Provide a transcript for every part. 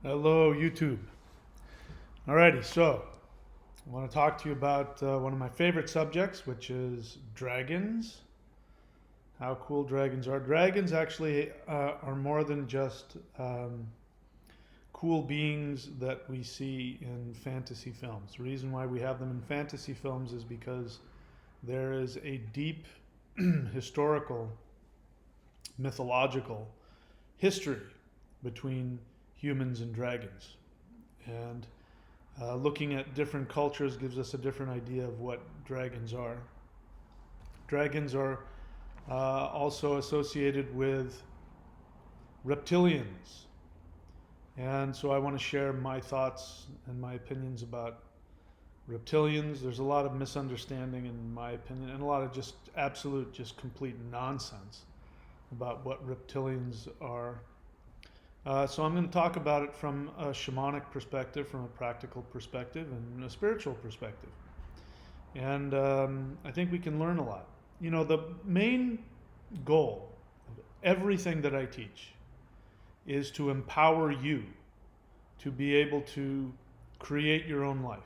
Hello, YouTube. Alrighty, so I want to talk to you about one of my favorite subjects, which is dragons. How cool dragons are. Dragons actually are more than just cool beings that we see in fantasy films. The reason why we have them in fantasy films is because there is a deep historical, mythological history between humans and dragons. And looking at different cultures gives us a different idea of what dragons are. Dragons are also associated with reptilians. And so I want to share my thoughts and my opinions about reptilians. There's a lot of misunderstanding, in my opinion, and a lot of just absolute, just complete nonsense about what reptilians are. So I'm going to talk about it from a shamanic perspective, from a practical perspective, and a spiritual perspective. And I think we can learn a lot. You know, the main goal of everything that I teach is to empower you to be able to create your own life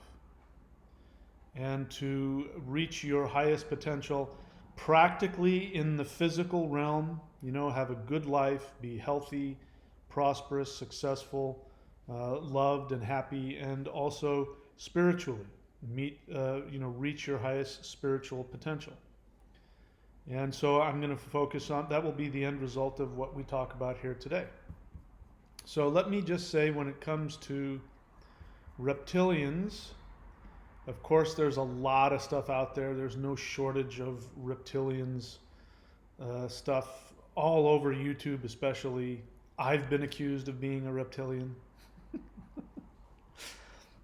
and to reach your highest potential practically in the physical realm, you know, have a good life, be healthy, prosperous, successful, loved, and happy, and also spiritually reach your highest spiritual potential. And so I'm going to focus on that. Will be the end result of what we talk about here today. So let me just say, when it comes to reptilians, of course, there's a lot of stuff out there. There's no shortage of reptilians stuff all over YouTube, especially. I've been accused of being a reptilian.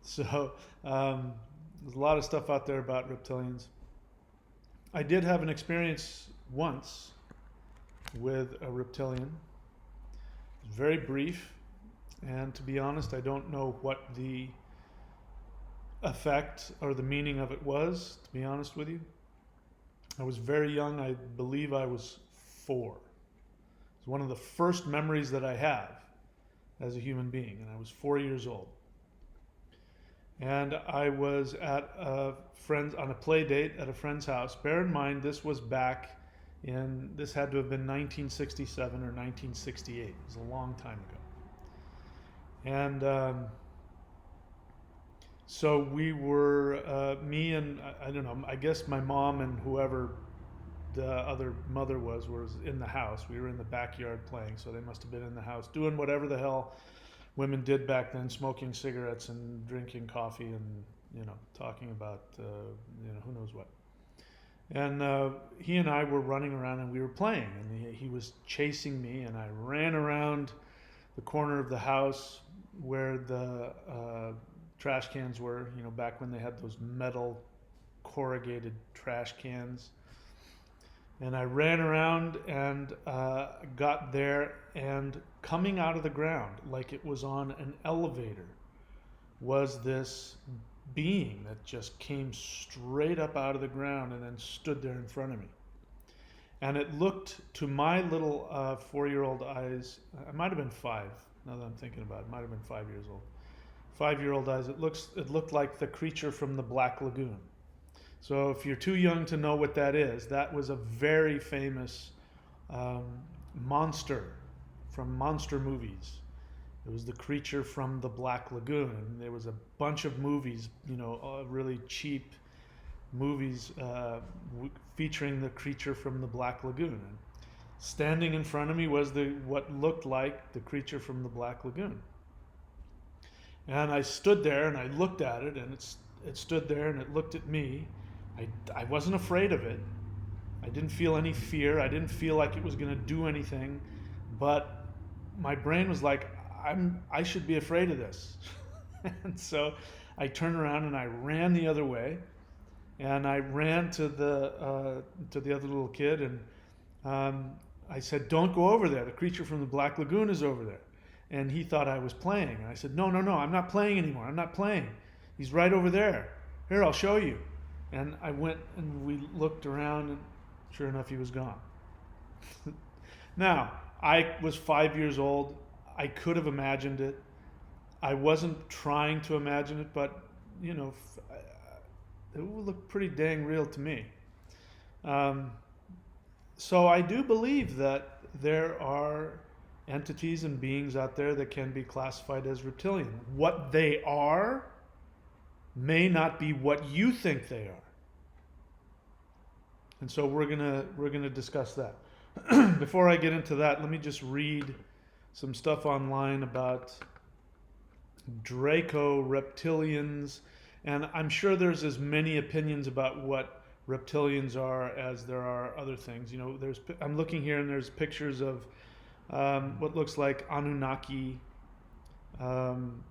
So there's a lot of stuff out there about reptilians. I did have an experience once with a reptilian. It was very brief, and to be honest, I don't know what the effect or the meaning of it was, to be honest with you. I was very young. I believe I was 4. It's one of the first memories that I have as a human being, and I was 4 years old. And I was at on a play date at a friend's house. Bear in mind, this was back this had to have been 1967 or 1968. It was a long time ago. And so we were, me and, I don't know, I guess my mom and whoever the other mother was in the house. We were in the backyard playing, so they must have been in the house doing whatever the hell women did back then, smoking cigarettes and drinking coffee and, you know, talking about, who knows what. And he and I were running around and we were playing, and he was chasing me, and I ran around the corner of the house where the trash cans were, you know, back when they had those metal corrugated trash cans. And I ran around and got there, and coming out of the ground, like it was on an elevator, was this being that just came straight up out of the ground and then stood there in front of me. And it looked, to my little 4-year-old eyes, I might have been 5, now that I'm thinking about it, might have been 5 years old. 5-year-old eyes, it looked like the creature from the Black Lagoon. So if you're too young to know what that is, that was a very famous monster from monster movies. It was the creature from the Black Lagoon. And there was a bunch of movies, you know, really cheap movies featuring the creature from the Black Lagoon. And standing in front of me was what looked like the creature from the Black Lagoon. And I stood there and I looked at it, and it stood there and it looked at me. I wasn't afraid of it. I didn't feel any fear. I didn't feel like it was going to do anything. But my brain was like, I should be afraid of this. And so I turned around and I ran the other way. And I ran to the other little kid, and I said, "Don't go over there. The creature from the Black Lagoon is over there." And he thought I was playing. And I said, No, I'm not playing anymore. I'm not playing. He's right over there. Here, I'll show you. And I went and we looked around, and sure enough, he was gone. Now, I was 5 years old. I could have imagined it. I wasn't trying to imagine it, but you know, it would look pretty dang real to me. Um, so I do believe that there are entities and beings out there that can be classified as reptilian. What they are may not be what you think they are. And so we're gonna discuss that. Before I get into that, let me just read some stuff online about Draco reptilians, and I'm sure there's as many opinions about what reptilians are as there are other things. You know, I'm looking here and there's pictures of what looks like Anunnaki um,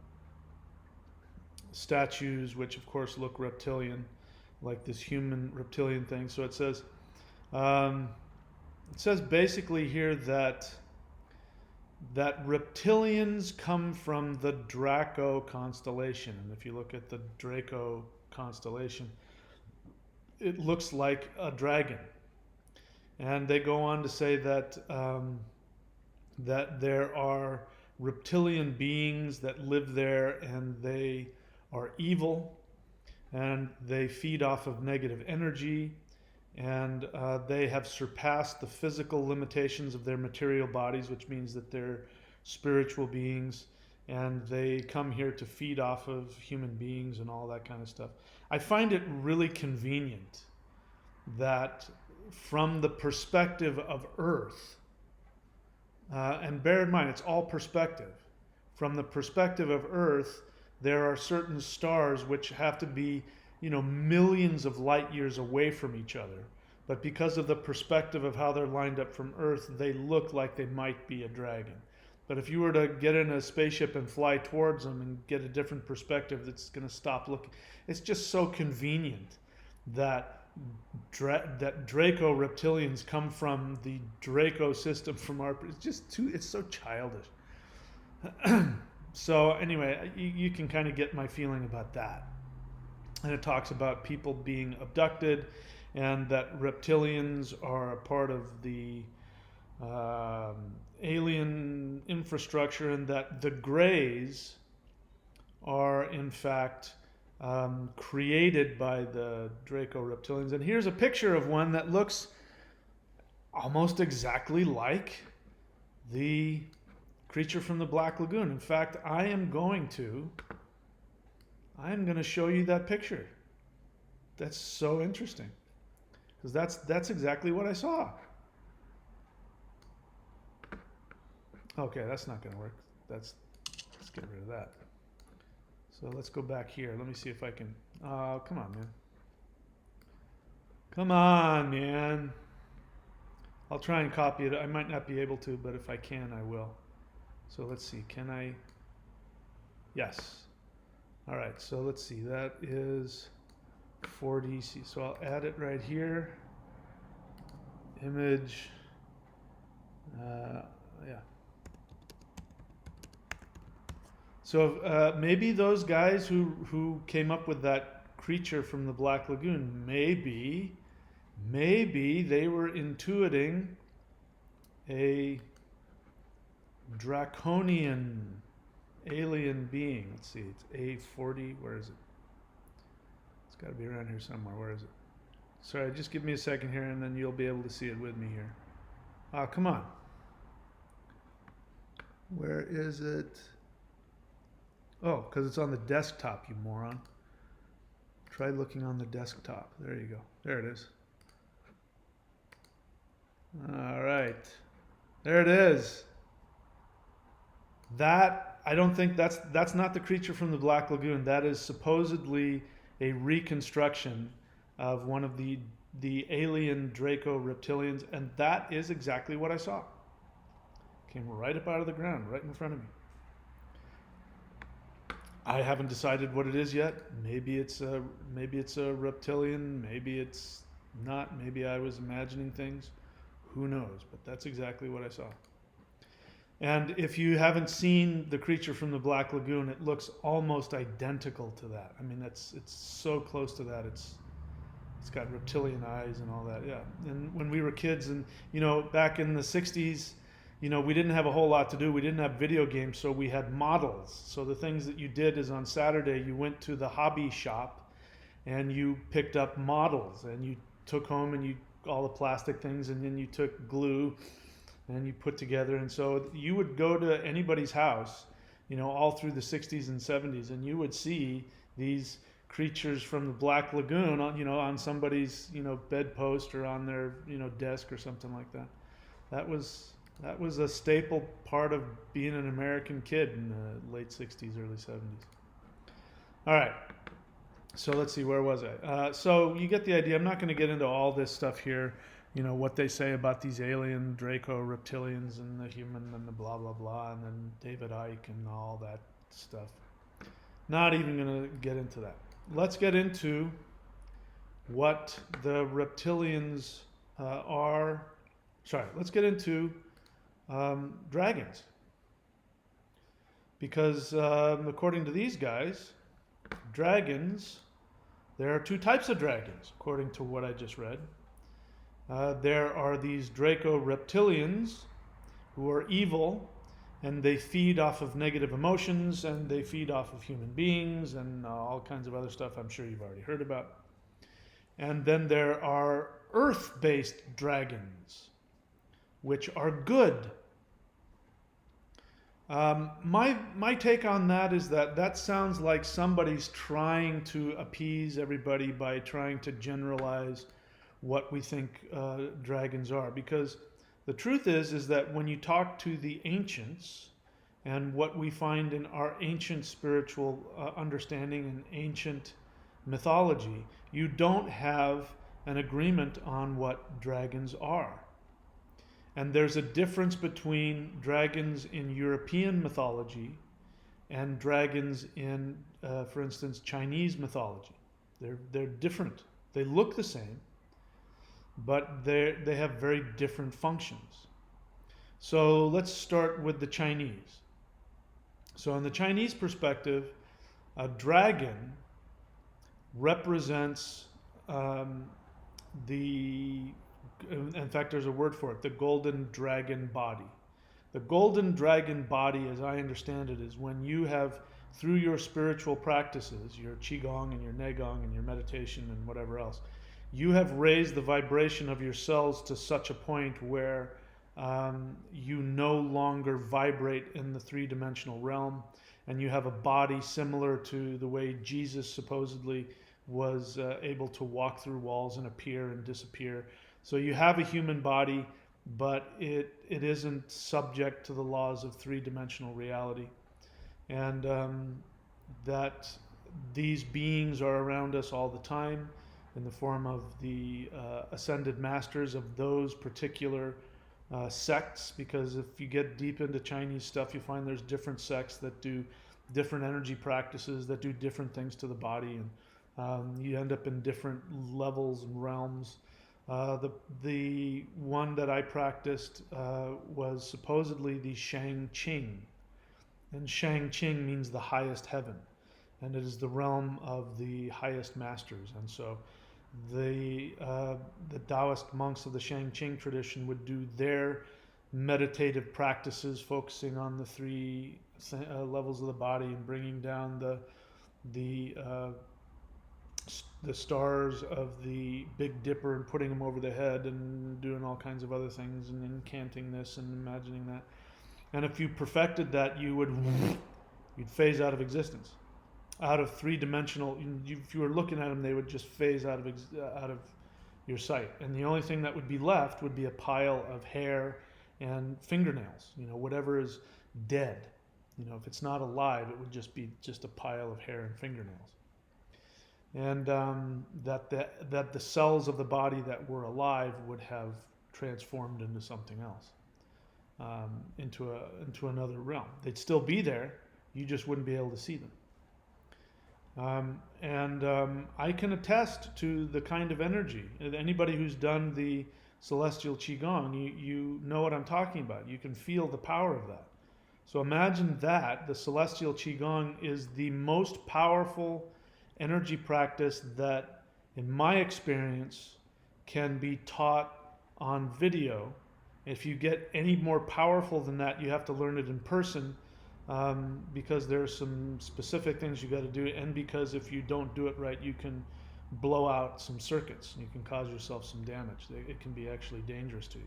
statues, which of course look reptilian, like this human reptilian thing. So um, it says basically here that reptilians come from the Draco constellation. And if you look at the Draco constellation, it looks like a dragon. And they go on to say that there are reptilian beings that live there, and they are evil, and they feed off of negative energy, and they have surpassed the physical limitations of their material bodies, which means that they're spiritual beings, and they come here to feed off of human beings and all that kind of stuff. I find it really convenient that from the perspective of Earth, and bear in mind, it's all perspective. From the perspective of Earth, there are certain stars which have to be, you know, millions of light years away from each other. But because of the perspective of how they're lined up from Earth, they look like they might be a dragon. But if you were to get in a spaceship and fly towards them and get a different perspective, that's going to stop looking. It's just so convenient that that Draco reptilians come from the Draco system from our. It's just too. It's so childish. So anyway, you can kind of get my feeling about that. And it talks about people being abducted, and that reptilians are a part of the alien infrastructure, and that the Greys are in fact created by the Draco reptilians. And here's a picture of one that looks almost exactly like the creature from the Black Lagoon. In fact, I am going to show you that picture. That's so interesting, because that's exactly what I saw. Okay, that's not going to work. Let's get rid of that. So let's go back here. Let me see if I can. Oh, come on, man. Come on, man. I'll try and copy it. I might not be able to, but if I can, I will. So let's see. Can I? Yes. All right. So let's see. That is 4DC. So I'll add it right here. Image. Yeah. So maybe those guys who came up with that creature from the Black Lagoon, maybe they were intuiting a draconian alien being. Let's see, it's A40. Where is it? It's got to be around here somewhere. Where is it? Sorry, just give me a second here, and then you'll be able to see it with me here. Come on. Where is it? Oh, because it's on the desktop, you moron. Try looking on the desktop. There you go. There it is. All right. There it is. That, I don't think that's not the creature from the Black Lagoon. That is supposedly a reconstruction of one of the alien Draco reptilians, and that is exactly what I saw. Came right up out of the ground, right in front of me. I haven't decided what it is yet. Maybe it's a reptilian. Maybe it's not. Maybe I was imagining things. Who knows? But that's exactly what I saw. And if you haven't seen the creature from the Black Lagoon, it looks almost identical to that. I mean, it's so close to that. It's got reptilian eyes and all that. Yeah. And when we were kids, and you know, back in the '60s, we didn't have a whole lot to do. We didn't have video games, so we had models. So the things that you did is on Saturday, you went to the hobby shop and you picked up models and you took home and you all the plastic things, and then you took glue and you put together. And so you would go to anybody's house, all through the 60s and 70s, and you would see these creatures from the Black Lagoon on somebody's bedpost or on their desk or something like that. That was a staple part of being an American kid in the late 60s, early 70s. All right. So let's see, where was I? So you get the idea. I'm not going to get into all this stuff here, what they say about these alien Draco reptilians and the human and the blah, blah, blah, and then David Icke and all that stuff. Not even going to get into that. Let's get into what the reptilians are. Sorry, let's get into dragons. Because according to these guys, dragons, there are two types of dragons, according to what I just read. There are these Draco reptilians who are evil, and they feed off of negative emotions, and they feed off of human beings, and all kinds of other stuff I'm sure you've already heard about. And then there are earth-based dragons, which are good. My take on that is that sounds like somebody's trying to appease everybody by trying to generalize what we think dragons are. Because the truth is that when you talk to the ancients and what we find in our ancient spiritual understanding and ancient mythology, you don't have an agreement on what dragons are. And there's a difference between dragons in European mythology and dragons in, for instance, Chinese mythology. They're different. They look the same, but they have very different functions. So let's start with the Chinese. So in the Chinese perspective, a dragon represents in fact, there's a word for it, the golden dragon body. The golden dragon body, as I understand it, is when you have, through your spiritual practices, your qigong and your neigong and your meditation and whatever else, you have raised the vibration of your cells to such a point where you no longer vibrate in the three-dimensional realm, and you have a body similar to the way Jesus supposedly was able to walk through walls and appear and disappear. So you have a human body, but it isn't subject to the laws of three-dimensional reality. And that these beings are around us all the time in the form of the ascended masters of those particular sects, because if you get deep into Chinese stuff, you find there's different sects that do different energy practices, that do different things to the body, and you end up in different levels and realms. The one that I practiced was supposedly the Shang-Qing. And Shang-Qing means the highest heaven. And it is the realm of the highest masters. And so the Taoist monks of the Shang-Qing tradition would do their meditative practices, focusing on the three levels of the body and bringing down the stars of the Big Dipper and putting them over the head and doing all kinds of other things and incanting this and imagining that. And if you perfected that, you'd phase out of existence, out of three-dimensional. If you were looking at them, they would just phase out of your sight, and the only thing that would be left would be a pile of hair and fingernails. Whatever is dead. If it's not alive, it would just be a pile of hair and fingernails. And that the cells of the body that were alive would have transformed into something else, into another realm. They'd still be there, you just wouldn't be able to see them. I can attest to the kind of energy. Anybody who's done the celestial qigong, you know what I'm talking about. You can feel the power of that. So imagine that the celestial qigong is the most powerful energy practice that, in my experience, can be taught on video If you get any more powerful than that, you have to learn it in person, because there's some specific things you got to do, and because if you don't do it right, you can blow out some circuits. You can cause yourself some damage. It can be actually dangerous to you,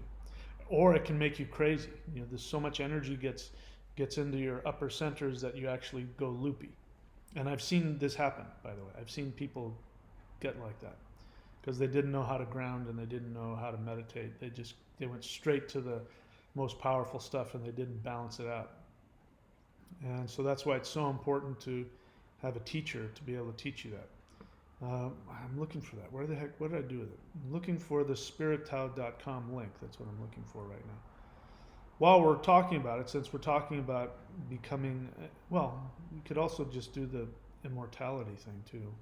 or it can make you crazy. There's so much energy gets into your upper centers that you actually go loopy. And I've seen this happen, by the way. I've seen people get like that because they didn't know how to ground and they didn't know how to meditate. They went straight to the most powerful stuff and they didn't balance it out. And so that's why it's so important to have a teacher to be able to teach you that. I'm looking for that. Where the heck? What did I do with it? I'm looking for the spirittao.com link. That's what I'm looking for right now. While we're talking about it, since we're talking about becoming, well, we could also just do the immortality thing too,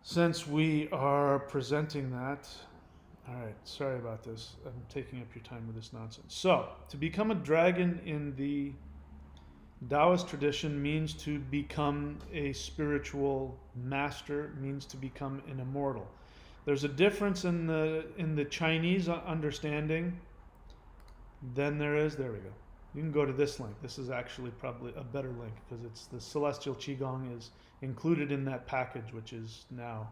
since we are presenting that. All right, sorry about this. I'm taking up your time with this nonsense. So, to become a dragon in the Taoist tradition means to become a spiritual master, means to become an immortal. There's a difference in the Chinese understanding than there is. There we go. You can go to this link. This is actually probably a better link because it's the Celestial Qigong is included in that package, which is now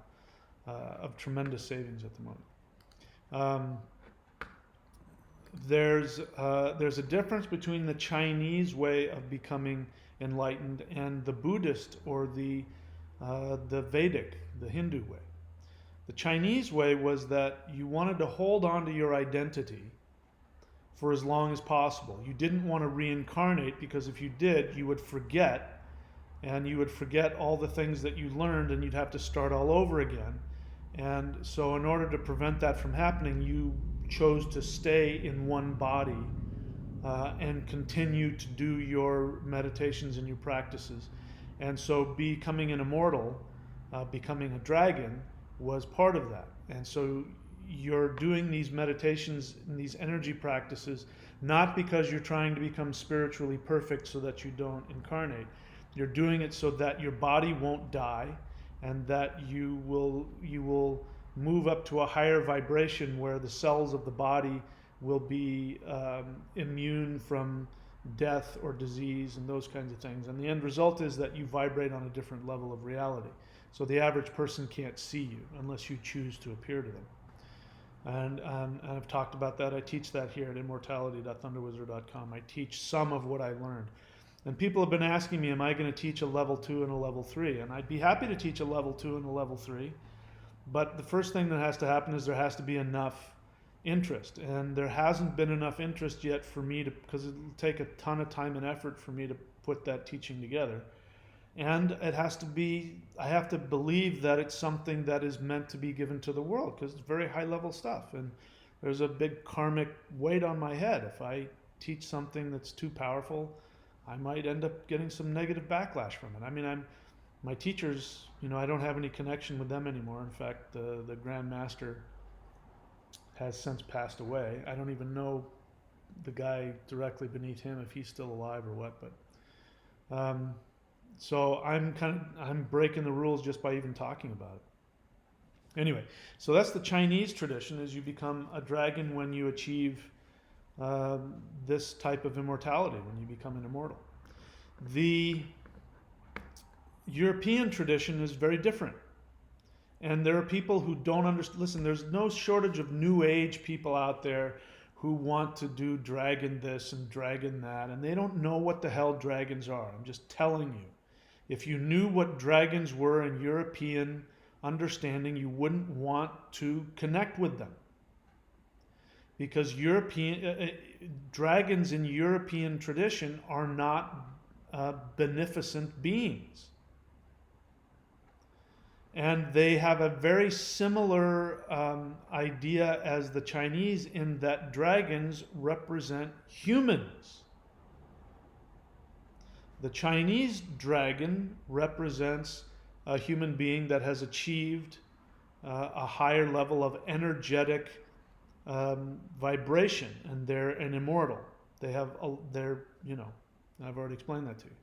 of tremendous savings at the moment. There's a difference between the Chinese way of becoming enlightened and the Buddhist or the Vedic, the Hindu way. The Chinese way was that you wanted to hold on to your identity for as long as possible. You didn't want to reincarnate because if you did, you would forget, and you would forget all the things that you learned and you'd have to start all over again. And so in order to prevent that from happening, you chose to stay in one body and continue to do your meditations and your practices. And so becoming an immortal, becoming a dragon, was part of that. And so you're doing these meditations and these energy practices not because you're trying to become spiritually perfect so that you don't incarnate. You're doing it so that your body won't die and that you will move up to a higher vibration where the cells of the body will be immune from death or disease and those kinds of things. And the end result is that you vibrate on a different level of reality. So the average person can't see you unless you choose to appear to them. And I've talked about that. I teach that here at immortality.thunderwizard.com. I teach some of what I learned. And people have been asking me, am I going to teach a level 2 and a level 3? And I'd be happy to teach a level 2 and a level 3. But the first thing that has to happen is there has to be enough interest. And there hasn't been enough interest yet for me to, because it'll take a ton of time and effort for me to put that teaching together. And it has to be, I have to believe that it's something that is meant to be given to the world because it's very high level stuff. And there's a big karmic weight on my head. If I teach something that's too powerful, I might end up getting some negative backlash from it. I mean, my teachers, I don't have any connection with them anymore. In fact, the Grand Master has since passed away. I don't even know the guy directly beneath him, if he's still alive or what, but so I'm breaking the rules just by even talking about it. Anyway, so that's the Chinese tradition, is you become a dragon when you achieve this type of immortality, when you become an immortal. The European tradition is very different. And there are people who don't understand. Listen, there's no shortage of new age people out there who want to do dragon this and dragon that, and they don't know what the hell dragons are. I'm just telling you. If you knew what dragons were in European understanding, you wouldn't want to connect with them. Because dragons in European tradition are not beneficent beings. And they have a very similar idea as the Chinese in that dragons represent humans. The Chinese dragon represents a human being that has achieved a higher level of energetic vibration, and they're an immortal. I've already explained that to you.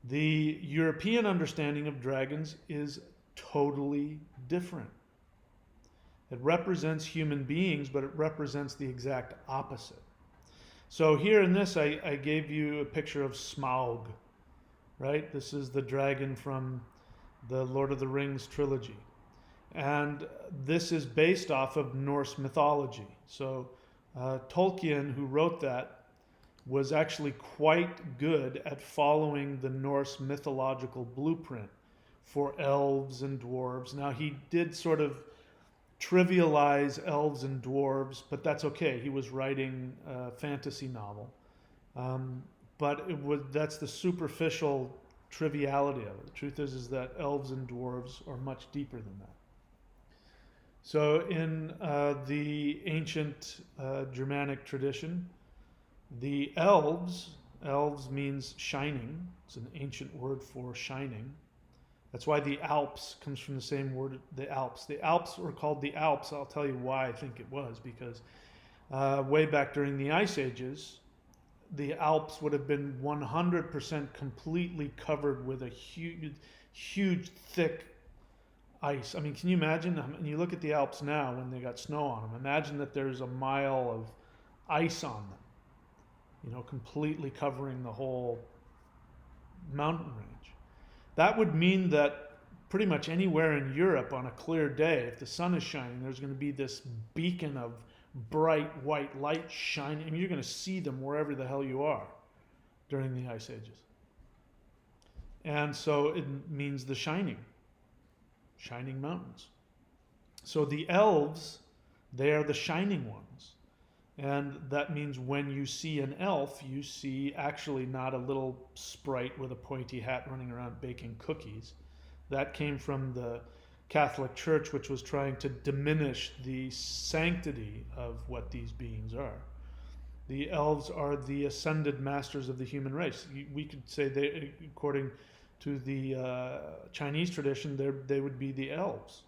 The European understanding of dragons is totally different. It represents human beings, but it represents the exact opposite. So here in this, I gave you a picture of Smaug, right? This is the dragon from the Lord of the Rings trilogy. And this is based off of Norse mythology. So Tolkien, who wrote that, was actually quite good at following the Norse mythological blueprint for elves and dwarves. Now, he did sort of trivialize elves and dwarves, but that's okay. He was writing a fantasy novel. But that's the superficial triviality of it. The truth is that elves and dwarves are much deeper than that. So in the ancient Germanic tradition, the elves means shining. It's an ancient word for shining. That's why the Alps comes from the same word, the Alps. The Alps were called the Alps. I'll tell you why I think it was, because way back during the Ice Ages, the Alps would have been 100% completely covered with a huge, thick ice. I mean, can you imagine? I mean, you look at the Alps now when they got snow on them. Imagine that there's a mile of ice on them, completely covering the whole mountain range. That would mean that pretty much anywhere in Europe on a clear day, if the sun is shining, there's going to be this beacon of bright white light shining. I mean, you're going to see them wherever the hell you are during the Ice Ages. And so it means the shining mountains. So the elves, they are the shining ones. And that means when you see an elf, you see actually not a little sprite with a pointy hat running around baking cookies. That came from the Catholic Church, which was trying to diminish the sanctity of what these beings are. The elves are the ascended masters of the human race. We could say they, according to the Chinese tradition, they would be the elves.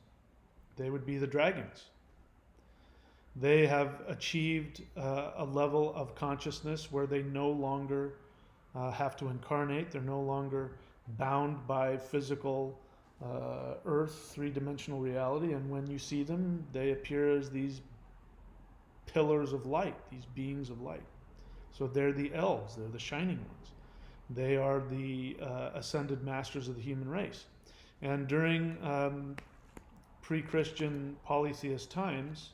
They would be the dragons. They have achieved a level of consciousness where they no longer have to incarnate. They're no longer bound by physical earth, three-dimensional reality. And when you see them, they appear as these pillars of light, these beings of light. So they're the elves. They're the shining ones. They are the ascended masters of the human race. And during pre-Christian polytheist times,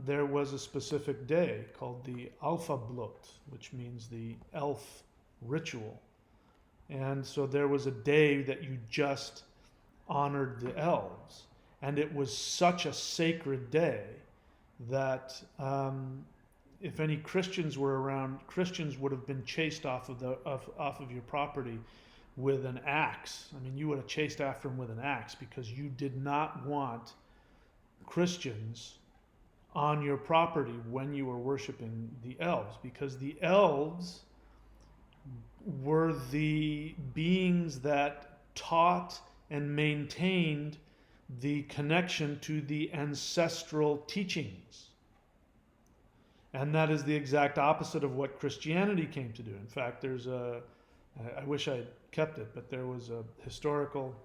there was a specific day called the Alphablut, which means the elf ritual. And so there was a day that you just honored the elves. And it was such a sacred day that if any Christians were around, Christians would have been chased off of your property with an axe. I mean, you would have chased after them with an axe because you did not want Christians on your property when you were worshiping the elves, because the elves were the beings that taught and maintained the connection to the ancestral teachings. And that is the exact opposite of what Christianity came to do. In fact, I wish I had kept it, but there was a historical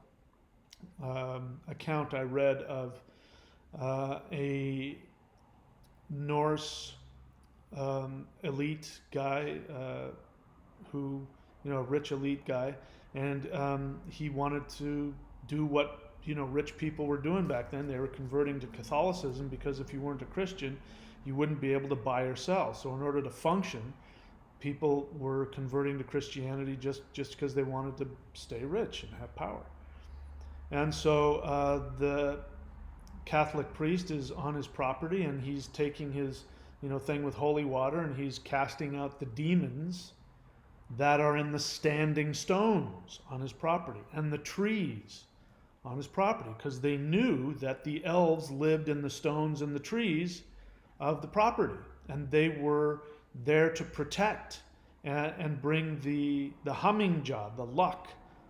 account I read of a Norse elite guy who, a rich elite guy, and he wanted to do what rich people were doing back then. They were converting to Catholicism because if you weren't a Christian, you wouldn't be able to buy or sell. So in order to function, people were converting to Christianity just because they wanted to stay rich and have power. And so the Catholic priest is on his property and he's taking his thing with holy water and he's casting out the demons that are in the standing stones on his property and the trees on his property, because they knew that the elves lived in the stones and the trees of the property, and they were there to protect and bring the humming job, the luck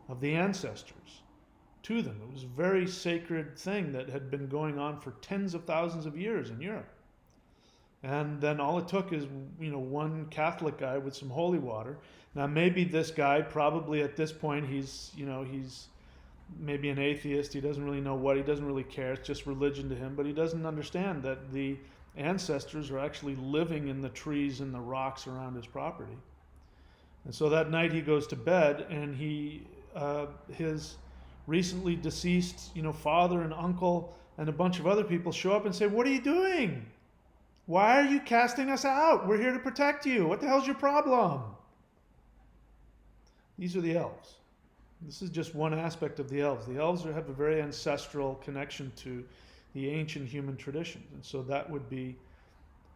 of the ancestors to them. It was a very sacred thing that had been going on for tens of thousands of years in Europe. And then all it took is, one Catholic guy with some holy water. Now maybe this guy, probably at this point, he's maybe an atheist. He doesn't really know what. He doesn't really care. It's just religion to him. But he doesn't understand that the ancestors are actually living in the trees and the rocks around his property. And so that night he goes to bed, and his recently deceased, father and uncle and a bunch of other people show up and say, "What are you doing? Why are you casting us out? We're here to protect you. What the hell's your problem?" These are the elves. This is just one aspect of the elves. The elves have a very ancestral connection to the ancient human traditions. And so that would be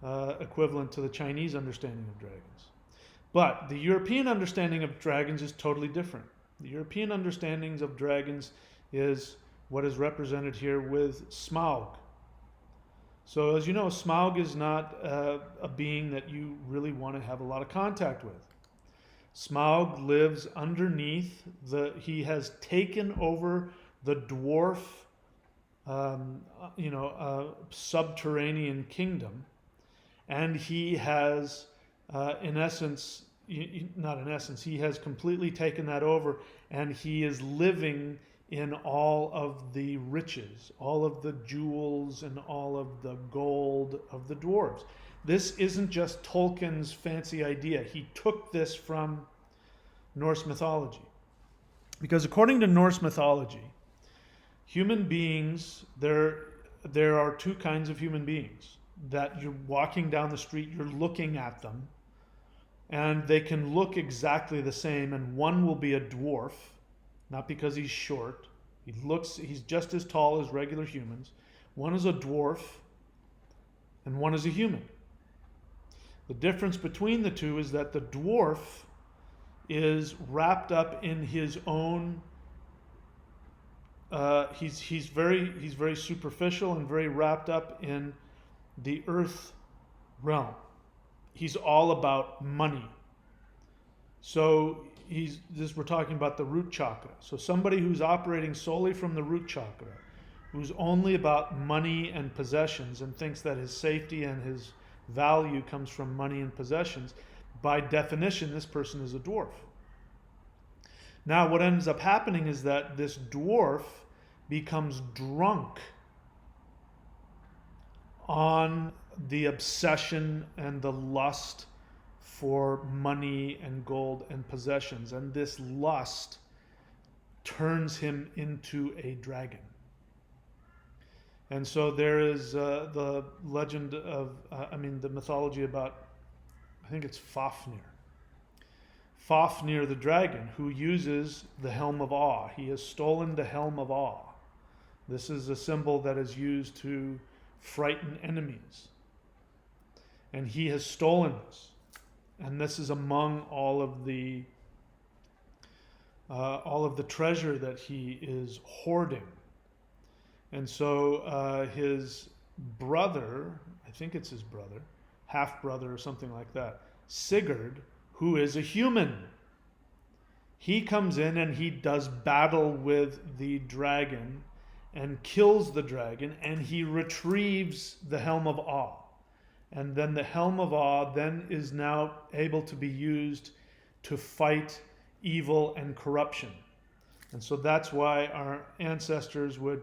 equivalent to the Chinese understanding of dragons. But the European understanding of dragons is totally different. The European understandings of dragons is what is represented here with Smaug. So as you know, Smaug is not a being that you really want to have a lot of contact with. Smaug lives underneath he has taken over the dwarf, subterranean kingdom, and he has, he has completely taken that over, and he is living in all of the riches, all of the jewels, and all of the gold of the dwarves. This isn't just Tolkien's fancy idea. He took this from Norse mythology. Because according to Norse mythology, human beings, there are two kinds of human beings. That you're walking down the street, you're looking at them, and they can look exactly the same, and one will be a dwarf, not because he's short. He's just as tall as regular humans. One is a dwarf, and one is a human. The difference between the two is that the dwarf is wrapped up in his own. He's very superficial and very wrapped up in the earth realm. He's all about money. So we're talking about the root chakra. So somebody who's operating solely from the root chakra, who's only about money and possessions and thinks that his safety and his value comes from money and possessions, by definition, this person is a dwarf. Now, what ends up happening is that this dwarf becomes drunk on the obsession and the lust for money and gold and possessions. And this lust turns him into a dragon. And so there is the legend of, the mythology about, I think it's Fafnir. Fafnir the dragon, who uses the Helm of Awe. He has stolen the Helm of Awe. This is a symbol that is used to frighten enemies. And he has stolen this. And this is among all of the treasure that he is hoarding. And so his brother, I think it's his brother, half-brother or something like that, Sigurd, who is a human, he comes in and he does battle with the dragon and kills the dragon, and he retrieves the Helm of Awe. And then the Helm of Awe then is now able to be used to fight evil and corruption. And so that's why our ancestors would,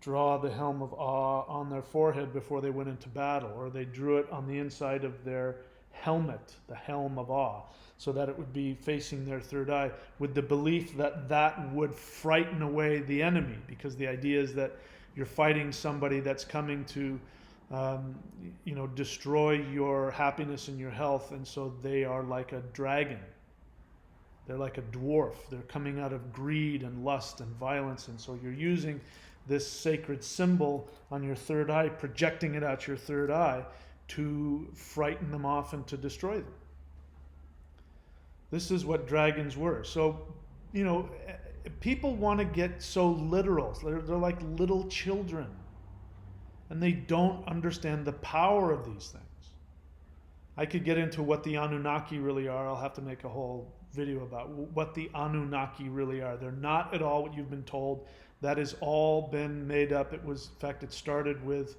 draw the Helm of Awe on their forehead before they went into battle, or they drew it on the inside of their helmet, the Helm of Awe, so that it would be facing their third eye, with the belief that that would frighten away the enemy, because the idea is that you're fighting somebody that's coming to destroy your happiness and your health, and so they are like a dragon. They're like a dwarf. They're coming out of greed and lust and violence, and so you're using this sacred symbol on your third eye, projecting it out your third eye to frighten them off and to destroy them. This is what dragons were. So, people want to get so literal. They're like little children. And they don't understand the power of these things. I could get into what the Anunnaki really are. I'll have to make a whole video about what the Anunnaki really are. They're not at all what you've been told. That has all been made up. In fact, it started with,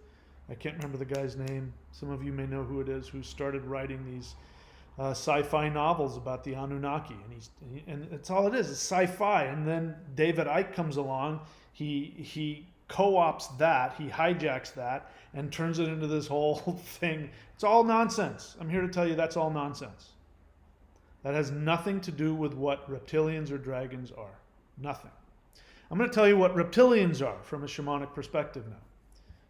I can't remember the guy's name. Some of you may know who it is, who started writing these sci-fi novels about the Anunnaki, and it's all it is. It's sci-fi. And then David Icke comes along. He co-ops that. He hijacks that and turns it into this whole thing. It's all nonsense. I'm here to tell you that's all nonsense. That has nothing to do with what reptilians or dragons are. Nothing. I'm going to tell you what reptilians are from a shamanic perspective now.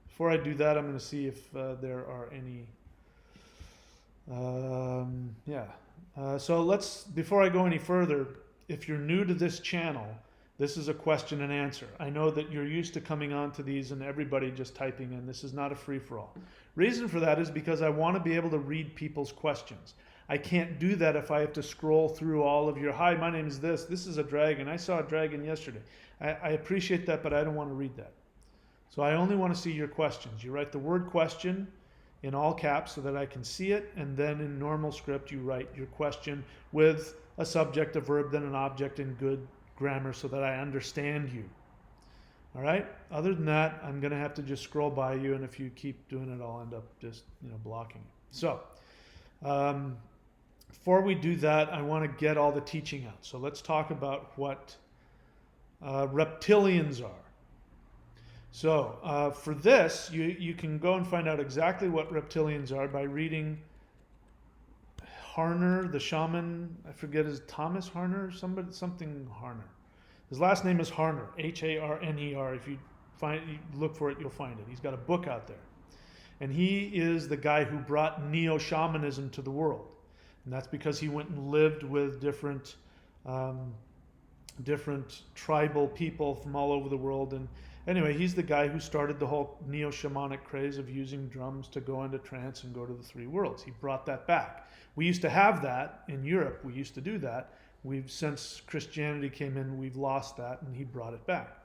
Before I do that, I'm going to see if there are any. So let's, before I go any further, if you're new to this channel, this is a question and answer. I know that you're used to coming on to these and everybody just typing in. This is not a free-for-all. Reason for that is because I want to be able to read people's questions. I can't do that if I have to scroll through all of your, hi, my name is this is a dragon, I saw a dragon yesterday. I appreciate that, but I don't want to read that. So I only want to see your questions. You write the word question in all caps so that I can see it, and then in normal script you write your question with a subject, a verb, then an object in good grammar so that I understand you. All right? Other than that, I'm going to have to just scroll by you, and if you keep doing it, I'll end up just blocking it. So before we do that, I want to get all the teaching out. So let's talk about what reptilians are. So for this, you can go and find out exactly what reptilians are by reading Harner, the shaman. I forget, is Thomas Harner? Something Harner. His last name is Harner, Harner. If you look for it, you'll find it. He's got a book out there. And he is the guy who brought neo-shamanism to the world. And that's because he went and lived with different tribal people from all over the world. And anyway, he's the guy who started the whole neo-shamanic craze of using drums to go into trance and go to the three worlds. He brought that back. We used to have that in Europe. We used to do that. Since Christianity came in, we've lost that, and he brought it back.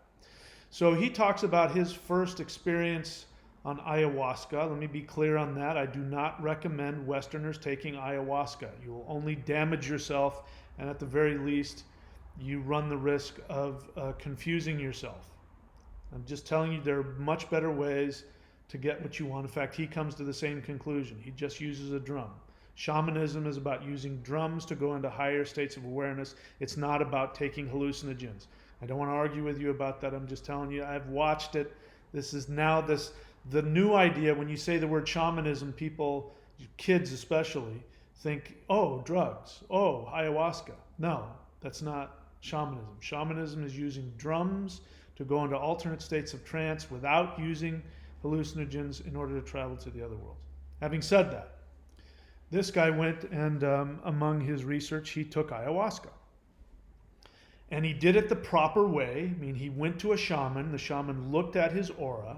So he talks about his first experience on ayahuasca. Let me be clear on that. I do not recommend Westerners taking ayahuasca. You will only damage yourself, and at the very least, you run the risk of confusing yourself. I'm just telling you there are much better ways to get what you want. In fact, he comes to the same conclusion. He just uses a drum. Shamanism is about using drums to go into higher states of awareness. It's not about taking hallucinogens. I don't want to argue with you about that. I'm just telling you, I've watched it. This is now the new idea. When you say the word shamanism, people, kids especially, think, oh, drugs, oh, ayahuasca. No, that's not shamanism. Shamanism is using drums to go into alternate states of trance without using hallucinogens in order to travel to the other world. Having said that, this guy went and among his research, he took ayahuasca. And he did it the proper way. I mean, he went to a shaman. The shaman looked at his aura.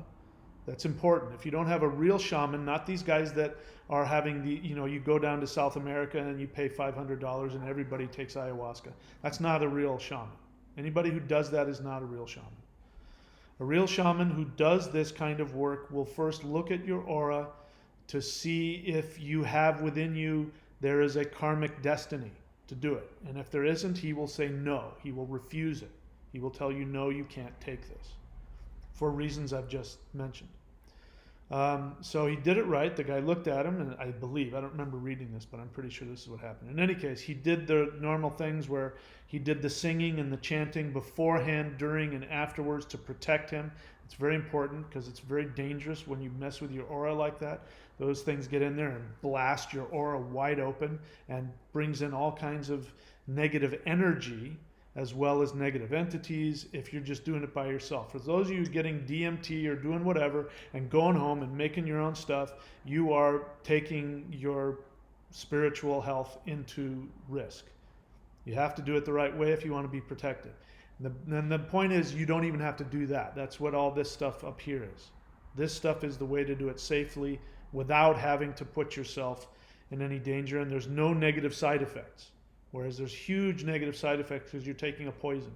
That's important. If you don't have a real shaman, not these guys that are having you go down to South America and you pay $500 and everybody takes ayahuasca. That's not a real shaman. Anybody who does that is not a real shaman. A real shaman who does this kind of work will first look at your aura to see if you have within you, there is a karmic destiny to do it. And if there isn't, he will say no. He will refuse it. He will tell you, no, you can't take this, for reasons I've just mentioned. So he did it right. The guy looked at him, and I don't remember reading this, but I'm pretty sure this is what happened. In any case, he did the normal things where he did the singing and the chanting beforehand, during, and afterwards to protect him. It's very important because it's very dangerous when you mess with your aura like that. Those things get in there and blast your aura wide open and brings in all kinds of negative energy as well as negative entities if you're just doing it by yourself. For those of you getting DMT or doing whatever and going home and making your own stuff, you are taking your spiritual health into risk. You have to do it the right way if you want to be protected. And the point is, you don't even have to do that. That's what all this stuff up here is. This stuff is the way to do it safely without having to put yourself in any danger, and there's no negative side effects. Whereas there's huge negative side effects because you're taking a poison.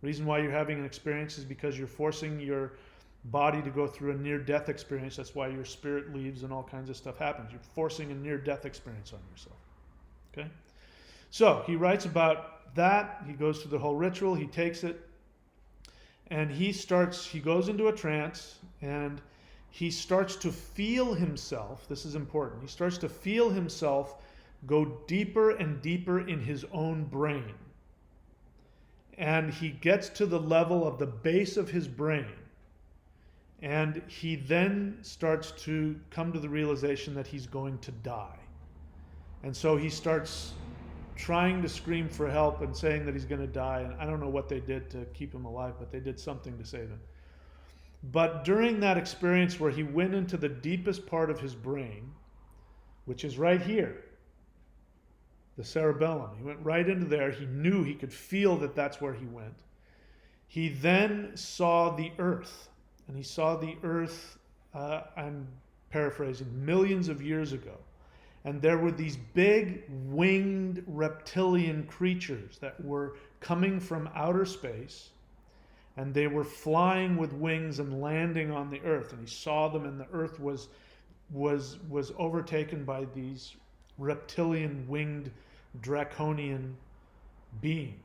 The reason why you're having an experience is because you're forcing your body to go through a near-death experience. That's why your spirit leaves and all kinds of stuff happens. You're forcing a near-death experience on yourself. Okay? So he writes about that. He goes through the whole ritual. He takes it. And he goes into a trance, and he starts to feel himself. This is important. He starts to feel himself go deeper and deeper in his own brain. And he gets to the level of the base of his brain. And he then starts to come to the realization that he's going to die. And so he starts trying to scream for help and saying that he's going to die. And I don't know what they did to keep him alive, but they did something to save him. But during that experience where he went into the deepest part of his brain, which is right here, the cerebellum, he went right into there. He knew, he could feel that that's where he went. He then saw the earth. And he saw the earth, I'm paraphrasing, millions of years ago. And there were these big winged reptilian creatures that were coming from outer space. And they were flying with wings and landing on the earth. And he saw them, and the earth was overtaken by these reptilian winged draconian beings.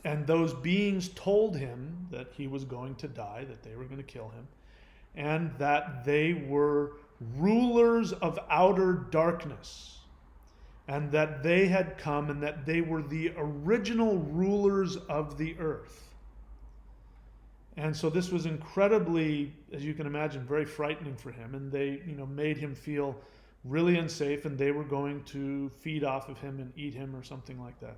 And those beings told him that he was going to die, that they were going to kill him, and that they were rulers of outer darkness, and that they had come and that they were the original rulers of the earth. And so this was incredibly, as you can imagine, very frightening for him, and they, made him feel really unsafe, and they were going to feed off of him and eat him or something like that.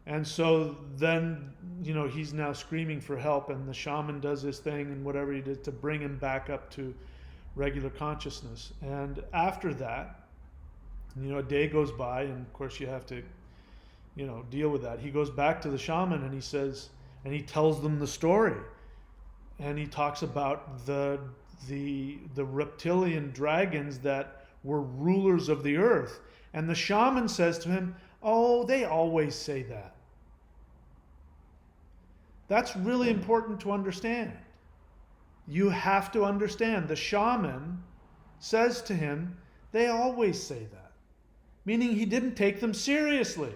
And so then, he's now screaming for help, and the shaman does his thing and whatever he did to bring him back up to regular consciousness. And after that, a day goes by, and of course you have to, deal with that. He goes back to the shaman and he says, and he tells them the story. And he talks about the reptilian dragons that were rulers of the earth. And the shaman says to him, "Oh, they always say that." That's really important to understand. You have to understand. The shaman says to him, "They always say that." Meaning he didn't take them seriously.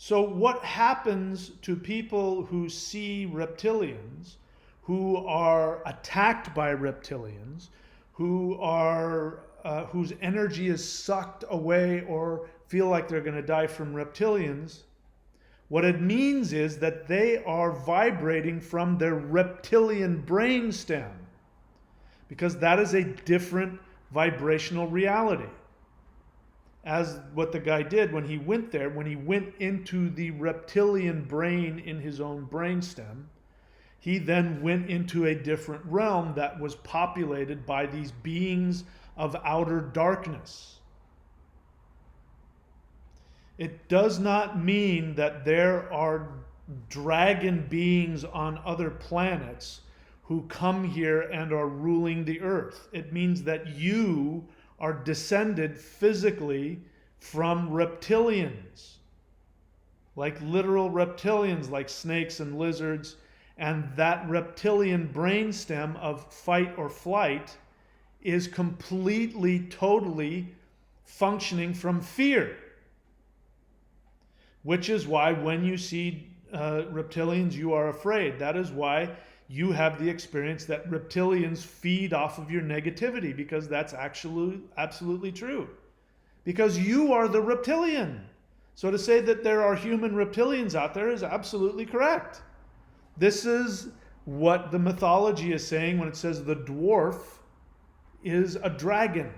So what happens to people who see reptilians, who are attacked by reptilians, whose energy is sucked away or feel like they're going to die from reptilians? What it means is that they are vibrating from their reptilian brainstem, because that is a different vibrational reality. As what the guy did when he went there, when he went into the reptilian brain in his own brainstem, he then went into a different realm that was populated by these beings of outer darkness. It does not mean that there are dragon beings on other planets who come here and are ruling the earth. It means that you are descended physically from reptilians, like literal reptilians, like snakes and lizards, and that reptilian brainstem of fight or flight is completely, totally functioning from fear. Which is why when you see reptilians, you are afraid. That is why you have the experience that reptilians feed off of your negativity, because that's actually absolutely true. Because you are the reptilian. So to say that there are human reptilians out there is absolutely correct. This is what the mythology is saying when it says the dwarf is a dragon.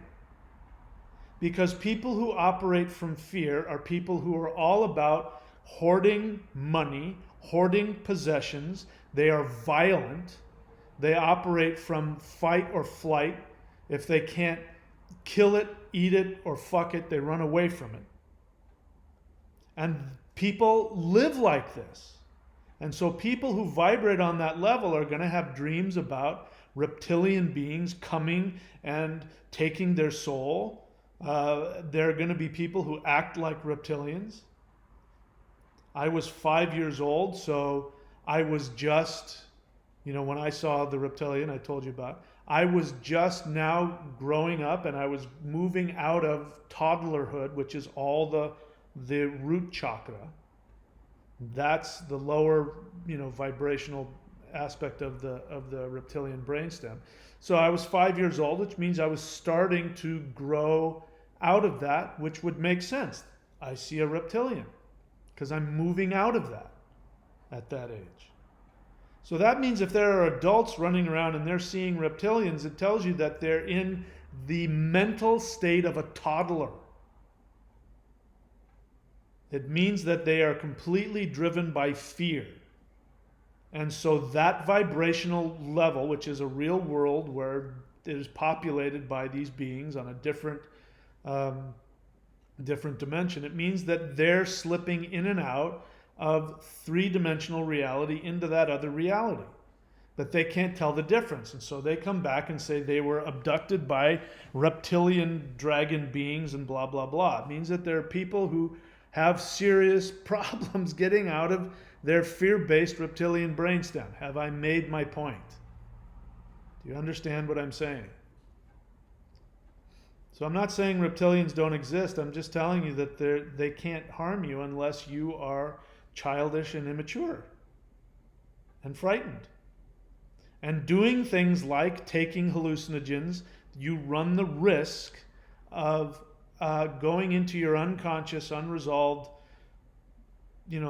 Because people who operate from fear are people who are all about hoarding money, hoarding possessions. They are violent. They operate from fight or flight. If they can't kill it, eat it, or fuck it, they run away from it. And people live like this. And so people who vibrate on that level are going to have dreams about reptilian beings coming and taking their soul. There are going to be people who act like reptilians. I was 5 years old, so I was just, when I saw the reptilian I told you about, I was just now growing up, and I was moving out of toddlerhood, which is all the root chakra. That's the lower, vibrational aspect of the reptilian brainstem. So I was 5 years old, which means I was starting to grow out of that, which would make sense. I see a reptilian because I'm moving out of that at that age. So that means if there are adults running around and they're seeing reptilians, it tells you that they're in the mental state of a toddler. It means that they are completely driven by fear. And so that vibrational level, which is a real world where it is populated by these beings on a different dimension, it means that they're slipping in and out of three-dimensional reality into that other reality. That they can't tell the difference. And so they come back and say they were abducted by reptilian dragon beings and blah, blah, blah. It means that there are people who have serious problems getting out of their fear-based reptilian brainstem. Have I made my point? Do you understand what I'm saying? So I'm not saying reptilians don't exist. I'm just telling you that they can't harm you unless you are childish and immature and frightened. And doing things like taking hallucinogens, you run the risk of going into your unconscious, unresolved,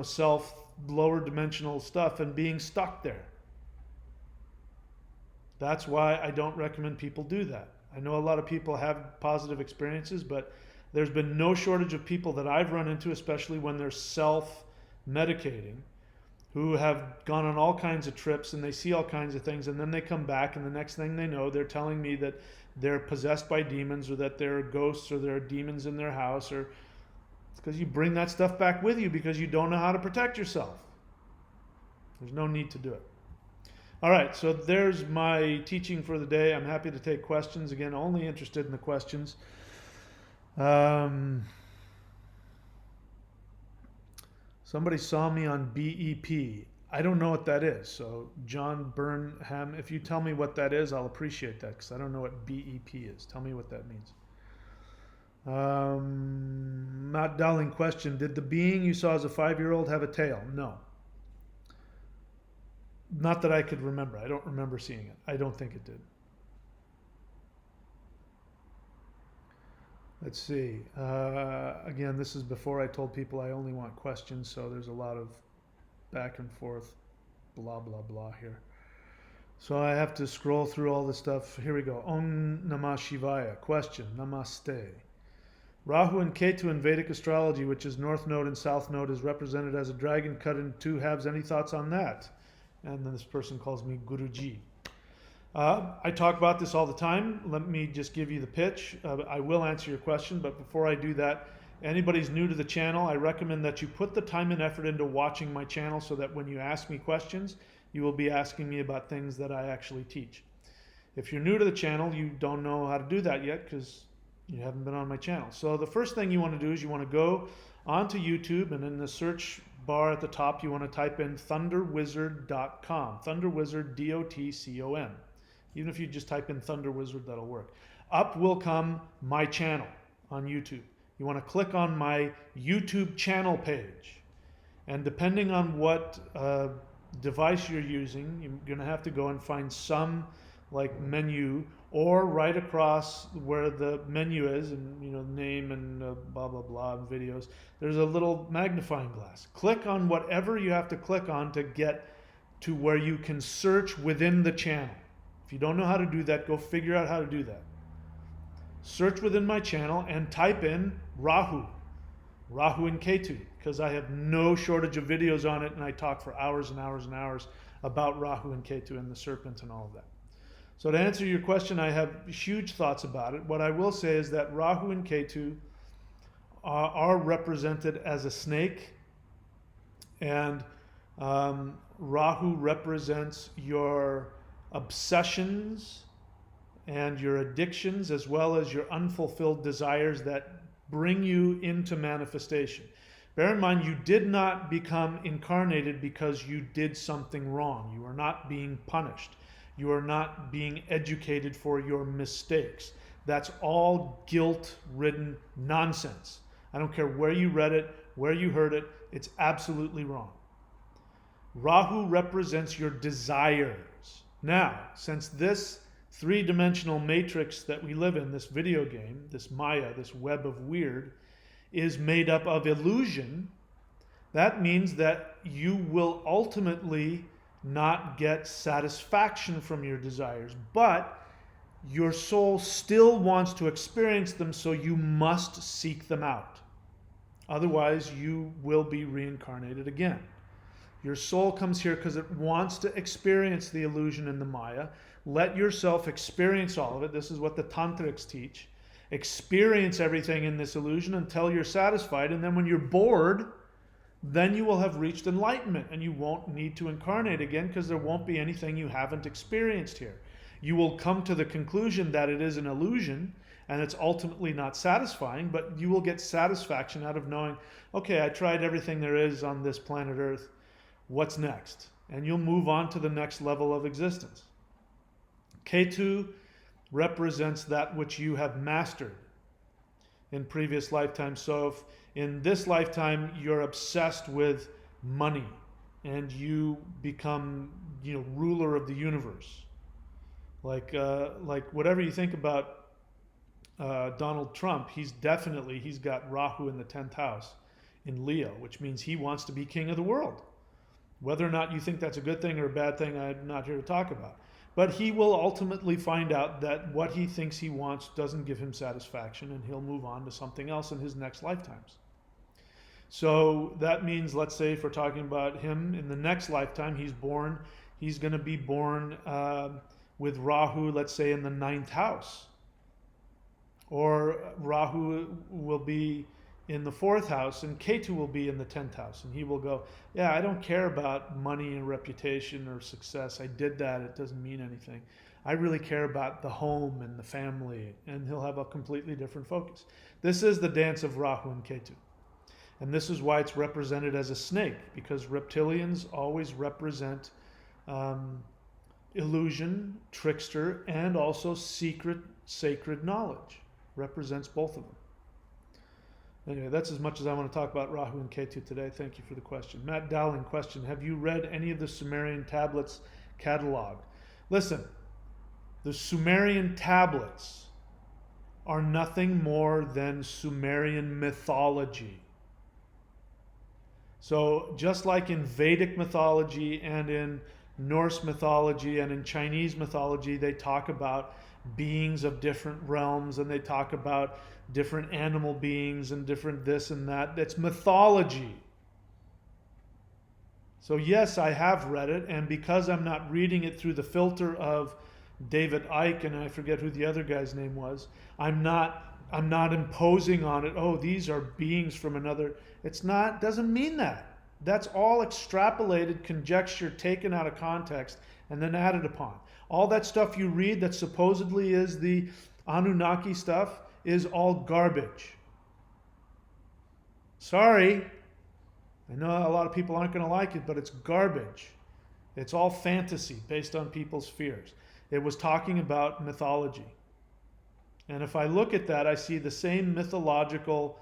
self, lower dimensional stuff and being stuck there. That's why I don't recommend people do that. I know a lot of people have positive experiences, but there's been no shortage of people that I've run into, especially when they're self-medicating, who have gone on all kinds of trips and they see all kinds of things, and then they come back and the next thing they know, they're telling me that they're possessed by demons or that there are ghosts or there are demons in their house. Or it's because you bring that stuff back with you because you don't know how to protect yourself. There's no need to do it. All right, so there's my teaching for the day. I'm happy to take questions. Again, only interested in the questions. Somebody saw me on BEP. I don't know what that is. So John Burnham, if you tell me what that is, I'll appreciate that because I don't know what BEP is. Tell me what that means. Matt Dowling question, did the being you saw as a 5-year-old have a tail? No. Not that I could remember. I don't remember seeing it. I don't think it did. Let's see. Again, this is before I told people I only want questions, so there's a lot of back and forth, blah, blah, blah here. So I have to scroll through all this stuff. Here we go. Om Namah Shivaya. Question. Namaste. Rahu and Ketu in Vedic astrology, which is North Node and South Node, is represented as a dragon cut in two halves. Any thoughts on that? And then this person calls me Guruji. I talk about this all the time. Let me just give you the pitch. I will answer your question, but before I do that, anybody's new to the channel, I recommend that you put the time and effort into watching my channel so that when you ask me questions, you will be asking me about things that I actually teach. If you're new to the channel, you don't know how to do that yet because you haven't been on my channel. So the first thing you want to do is you want to go onto YouTube, and in the search bar at the top, you want to type in thunderwizard.com. Thunderwizard, D-O-T-C-O-M. Even if you just type in Thunder Wizard, that'll work. Up will come my channel on YouTube. You want to click on my YouTube channel page. And depending on what device you're using, you're going to have to go and find some like menu, or right across where the menu is, and name and blah blah blah and videos, there's a little magnifying glass. Click on whatever you have to click on to get to where you can search within the channel. If you don't know how to do that, go figure out how to do that. Search within my channel and type in Rahu and Ketu, because I have no shortage of videos on it, and I talk for hours and hours and hours about Rahu and Ketu and the serpent and all of that. So to answer your question, I have huge thoughts about it. What I will say is that Rahu and Ketu are represented as a snake, and Rahu represents your obsessions and your addictions, as well as your unfulfilled desires that bring you into manifestation. Bear in mind, you did not become incarnated because you did something wrong. You are not being punished. You are not being educated for your mistakes. That's all guilt-ridden nonsense. I don't care where you read it, where you heard it, it's absolutely wrong. Rahu represents your desires. Now, since this three-dimensional matrix that we live in, this video game, this Maya, this web of weird, is made up of illusion, that means that you will ultimately not get satisfaction from your desires, but your soul still wants to experience them, so you must seek them out. Otherwise, you will be reincarnated again. Your soul comes here because it wants to experience the illusion in the Maya. Let yourself experience all of it. This is what the tantrics teach. Experience everything in this illusion until you're satisfied, and then when you're bored, then you will have reached enlightenment and you won't need to incarnate again because there won't be anything you haven't experienced here. You will come to the conclusion that it is an illusion and it's ultimately not satisfying, but you will get satisfaction out of knowing, okay, I tried everything there is on this planet Earth. What's next? And you'll move on to the next level of existence. Ketu represents that which you have mastered in previous lifetimes. So if in this lifetime you're obsessed with money and you become, ruler of the universe, like whatever you think about Donald Trump, he's got Rahu in the 10th house in Leo, which means he wants to be king of the world. Whether or not you think that's a good thing or a bad thing, I'm not here to talk about. But he will ultimately find out that what he thinks he wants doesn't give him satisfaction, and he'll move on to something else in his next lifetimes. So that means, let's say if we're talking about him in the next lifetime, he's going to be born with Rahu, let's say in the 9th house. Or Rahu will be in the 4th house and Ketu will be in the 10th house. And he will go, yeah, I don't care about money and reputation or success. I did that. It doesn't mean anything. I really care about the home and the family. And he'll have a completely different focus. This is the dance of Rahu and Ketu. And this is why it's represented as a snake, because reptilians always represent illusion, trickster, and also secret, sacred knowledge. Represents both of them. Anyway, that's as much as I want to talk about Rahu and Ketu today. Thank you for the question. Matt Dowling question, have you read any of the Sumerian tablets catalog? Listen, the Sumerian tablets are nothing more than Sumerian mythology. So just like in Vedic mythology and in Norse mythology and in Chinese mythology, they talk about beings of different realms and they talk about different animal beings and different this and that. That's mythology. So yes, I have read it, and because I'm not reading it through the filter of David Icke and I forget who the other guy's name was, I'm not imposing on it, oh, these are beings from another. It's not, doesn't mean that. That's all extrapolated conjecture taken out of context and then added upon. All that stuff you read that supposedly is the Anunnaki stuff is all garbage. Sorry. I know a lot of people aren't going to like it, but it's garbage. It's all fantasy based on people's fears. It was talking about mythology. And if I look at that, I see the same mythological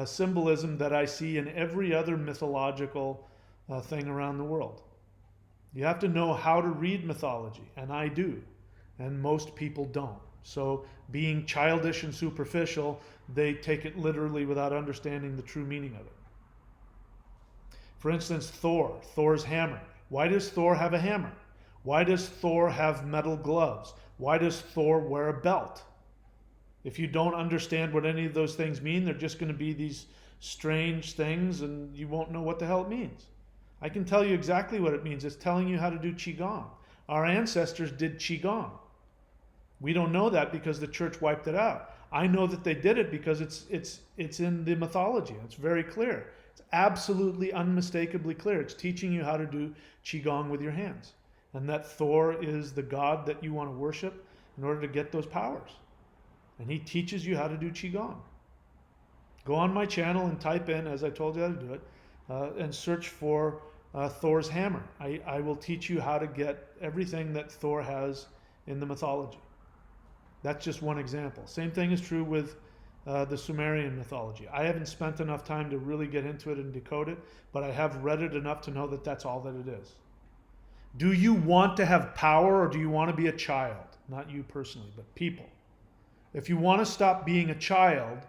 symbolism that I see in every other mythological thing around the world. You have to know how to read mythology, and I do, and most people don't. So being childish and superficial, they take it literally without understanding the true meaning of it. For instance, Thor's hammer. Why does Thor have a hammer? Why does Thor have metal gloves? Why does Thor wear a belt? If you don't understand what any of those things mean, they're just going to be these strange things and you won't know what the hell it means. I can tell you exactly what it means. It's telling you how to do Qigong. Our ancestors did Qigong. We don't know that because the church wiped it out. I know that they did it because it's in the mythology. It's very clear. It's absolutely unmistakably clear. It's teaching you how to do Qigong with your hands. And that Thor is the god that you want to worship in order to get those powers. And he teaches you how to do Qigong. Go on my channel and type in, as I told you how to do it, and search for Thor's hammer. I will teach you how to get everything that Thor has in the mythology. That's just one example. Same thing is true with the Sumerian mythology. I haven't spent enough time to really get into it and decode it, but I have read it enough to know that that's all that it is. Do you want to have power, or do you want to be a child? Not you personally, but people. If you want to stop being a child,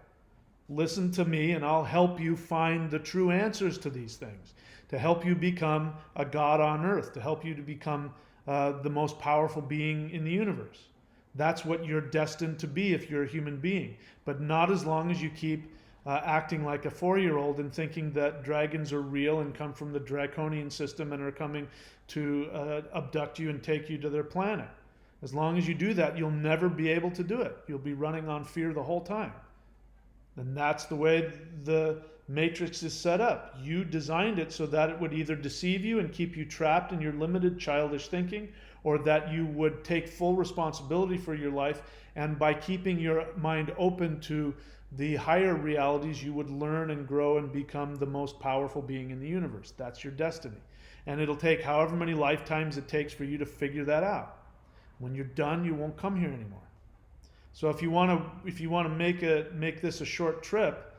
listen to me and I'll help you find the true answers to these things, to help you become a God on earth, to help you to become the most powerful being in the universe. That's what you're destined to be if you're a human being, but not as long as you keep acting like a 4-year-old and thinking that dragons are real and come from the draconian system and are coming to abduct you and take you to their planet. As long as you do that, you'll never be able to do it. You'll be running on fear the whole time. And that's the way the Matrix is set up. You designed it so that it would either deceive you and keep you trapped in your limited childish thinking, or that you would take full responsibility for your life, and by keeping your mind open to the higher realities, you would learn and grow and become the most powerful being in the universe. That's your destiny. And it'll take however many lifetimes it takes for you to figure that out. When you're done, you won't come here anymore. So if you want to make this a short trip,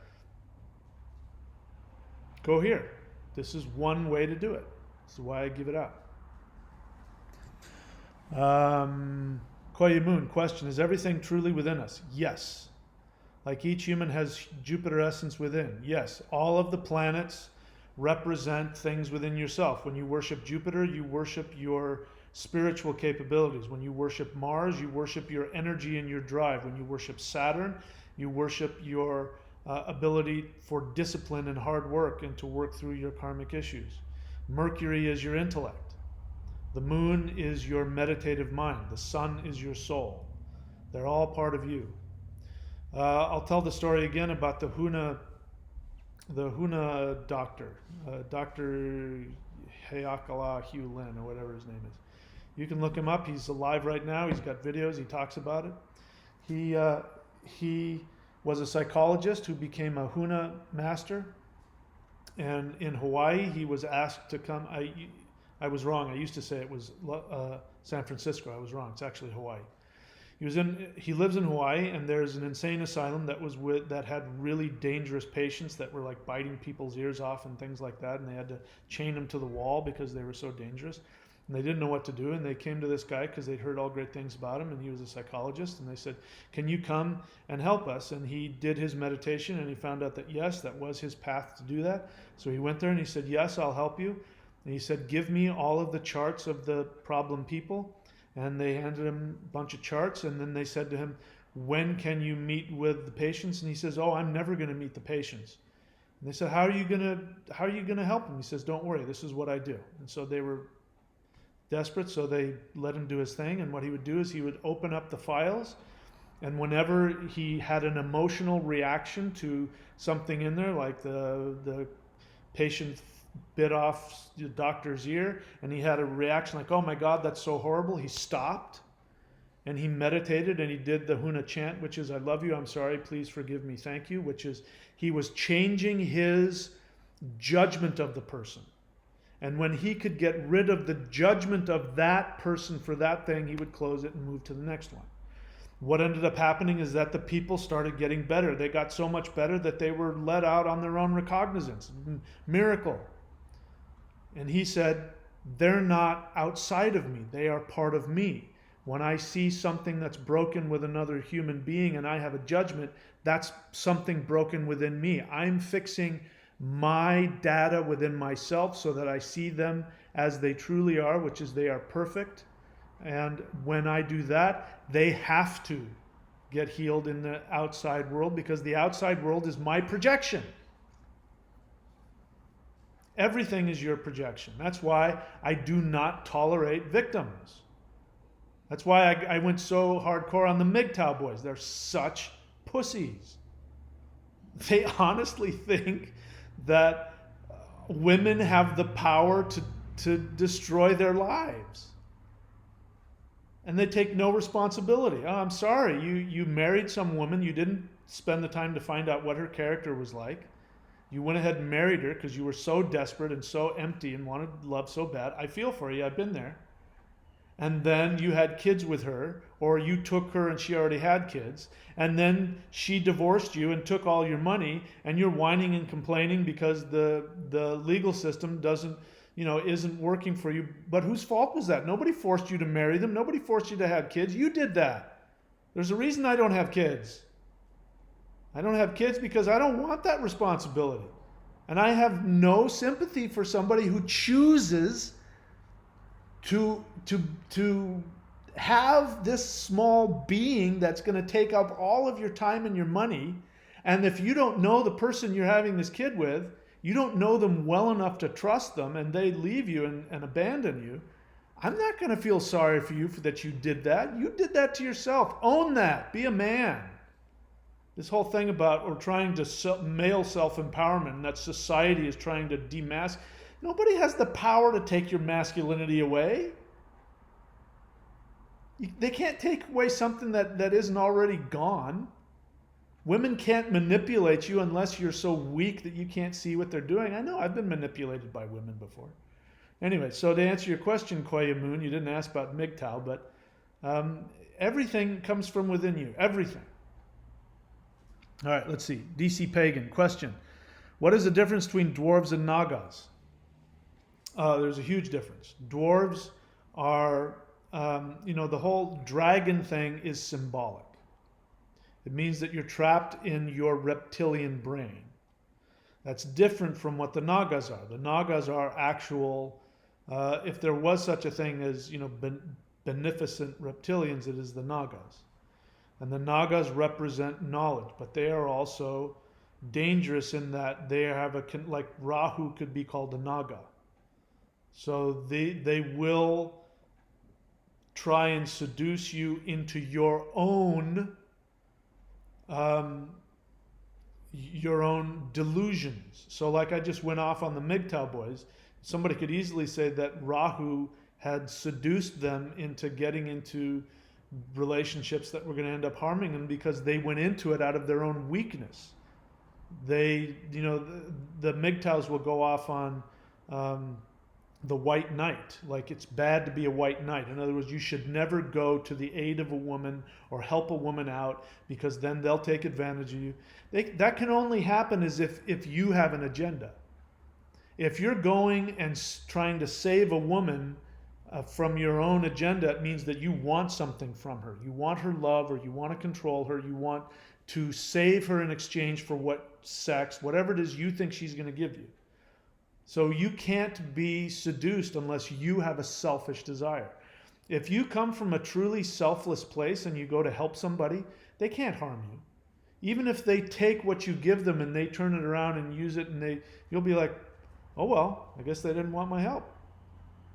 go here. This is one way to do it. This is why I give it out. Koya Moon, question, is everything truly within us? Yes. Like each human has Jupiter essence within. Yes. All of the planets represent things within yourself. When you worship Jupiter, you worship your spiritual capabilities. When you worship Mars, you worship your energy and your drive. When you worship Saturn, you worship your ability for discipline and hard work and to work through your karmic issues. Mercury is your intellect. The moon is your meditative mind. The sun is your soul. They're all part of you. I'll tell the story again about the Huna doctor, Dr. Hayakala Hugh Lin, or whatever his name is. You can look him up. He's alive right now. He's got videos. He talks about it. He was a psychologist who became a Huna master. And in Hawaii, he was asked to come. I was wrong. I used to say it was San Francisco. I was wrong. It's actually Hawaii. He lives in Hawaii, and there's an insane asylum that had really dangerous patients that were like biting people's ears off and things like that, and they had to chain them to the wall because they were so dangerous. And they didn't know what to do, and they came to this guy because they'd heard all great things about him, and he was a psychologist, and they said, can you come and help us? And he did his meditation, and he found out that yes, that was his path to do that. So he went there and he said, yes, I'll help you. And he said, give me all of the charts of the problem people. And they handed him a bunch of charts, and then they said to him, when can you meet with the patients? And he says, oh, I'm never going to meet the patients. And they said, how are you going to help him? He says, don't worry, this is what I do. And so they were desperate, so they let him do his thing. And what he would do is he would open up the files, and whenever he had an emotional reaction to something in there, like the patient bit off the doctor's ear, and he had a reaction like, oh my God, that's so horrible, he stopped and he meditated and he did the Huna chant, which is, I love you, I'm sorry, please forgive me, thank you, which is he was changing his judgment of the person. And when he could get rid of the judgment of that person for that thing, he would close it and move to the next one. What ended up happening is that the people started getting better. They got so much better that they were let out on their own recognizance. Miracle. And he said, they're not outside of me. They are part of me. When I see something that's broken with another human being and I have a judgment, that's something broken within me. I'm fixing my data within myself so that I see them as they truly are, which is they are perfect. And when I do that, they have to get healed in the outside world, because the outside world is my projection. Everything is your projection. That's why I do not tolerate victims. That's why I went so hardcore on the MGTOW boys. They're such pussies. They honestly think that women have the power to destroy their lives. And they take no responsibility. Oh, I'm sorry, you married some woman, you didn't spend the time to find out what her character was like. You went ahead and married her because you were so desperate and so empty and wanted love so bad. I feel for you, I've been there. and then you had kids with her, or you took her and she already had kids, and then she divorced you and took all your money, and you're whining and complaining because the legal system doesn't, isn't working for you. But whose fault was that? Nobody forced you to marry them. Nobody forced you to have kids. You did that. There's a reason I don't have kids. I don't have kids because I don't want that responsibility. And I have no sympathy for somebody who chooses to have this small being that's going to take up all of your time and your money. And if you don't know the person you're having this kid with, you don't know them well enough to trust them, and they leave you and abandon you, I'm not going to feel sorry for you that you did that. You did that to yourself. Own that. Be a man. This whole thing about or trying to male self-empowerment, and that society is trying to demask. Nobody has the power to take your masculinity away. They can't take away something that isn't already gone. Women can't manipulate you unless you're so weak that you can't see what they're doing. I know, I've been manipulated by women before. Anyway, so to answer your question, Koya Moon, you didn't ask about MGTOW, but everything comes from within you. Everything. All right, let's see. DC Pagan, question. What is the difference between dwarves and Nagas? There's a huge difference. Dwarves are, the whole dragon thing is symbolic. It means that you're trapped in your reptilian brain. That's different from what the Nagas are. The Nagas are actual, if there was such a thing as, beneficent reptilians, it is the Nagas. And the Nagas represent knowledge, but they are also dangerous in that they have like Rahu could be called a Naga. So they will try and seduce you into your own delusions. So like I just went off on the MGTOW boys, somebody could easily say that Rahu had seduced them into getting into relationships that were going to end up harming them because they went into it out of their own weakness. They, the MGTOWs will go off on the white knight, like it's bad to be a white knight. In other words, you should never go to the aid of a woman or help a woman out because then they'll take advantage of you. That can only happen as if you have an agenda. If you're going and trying to save a woman from your own agenda, it means that you want something from her. You want her love, or you want to control her. You want to save her in exchange for whatever it is you think she's going to give you. So you can't be seduced unless you have a selfish desire. If you come from a truly selfless place and you go to help somebody, they can't harm you. Even if they take what you give them and they turn it around and use it, and you'll be like, oh well, I guess they didn't want my help.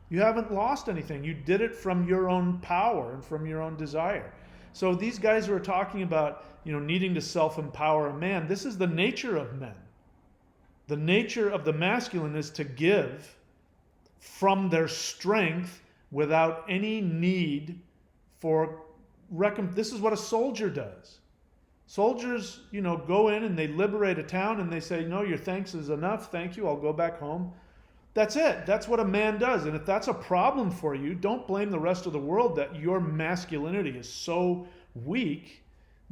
You haven't lost anything. You did it from your own power and from your own desire. So these guys who are talking about, needing to self-empower a man, this is the nature of men. The nature of the masculine is to give from their strength without any need for this is what a soldier does. Soldiers, go in and they liberate a town and they say, no, your thanks is enough. Thank you. I'll go back home. That's it. That's what a man does. And if that's a problem for you, don't blame the rest of the world that your masculinity is so weak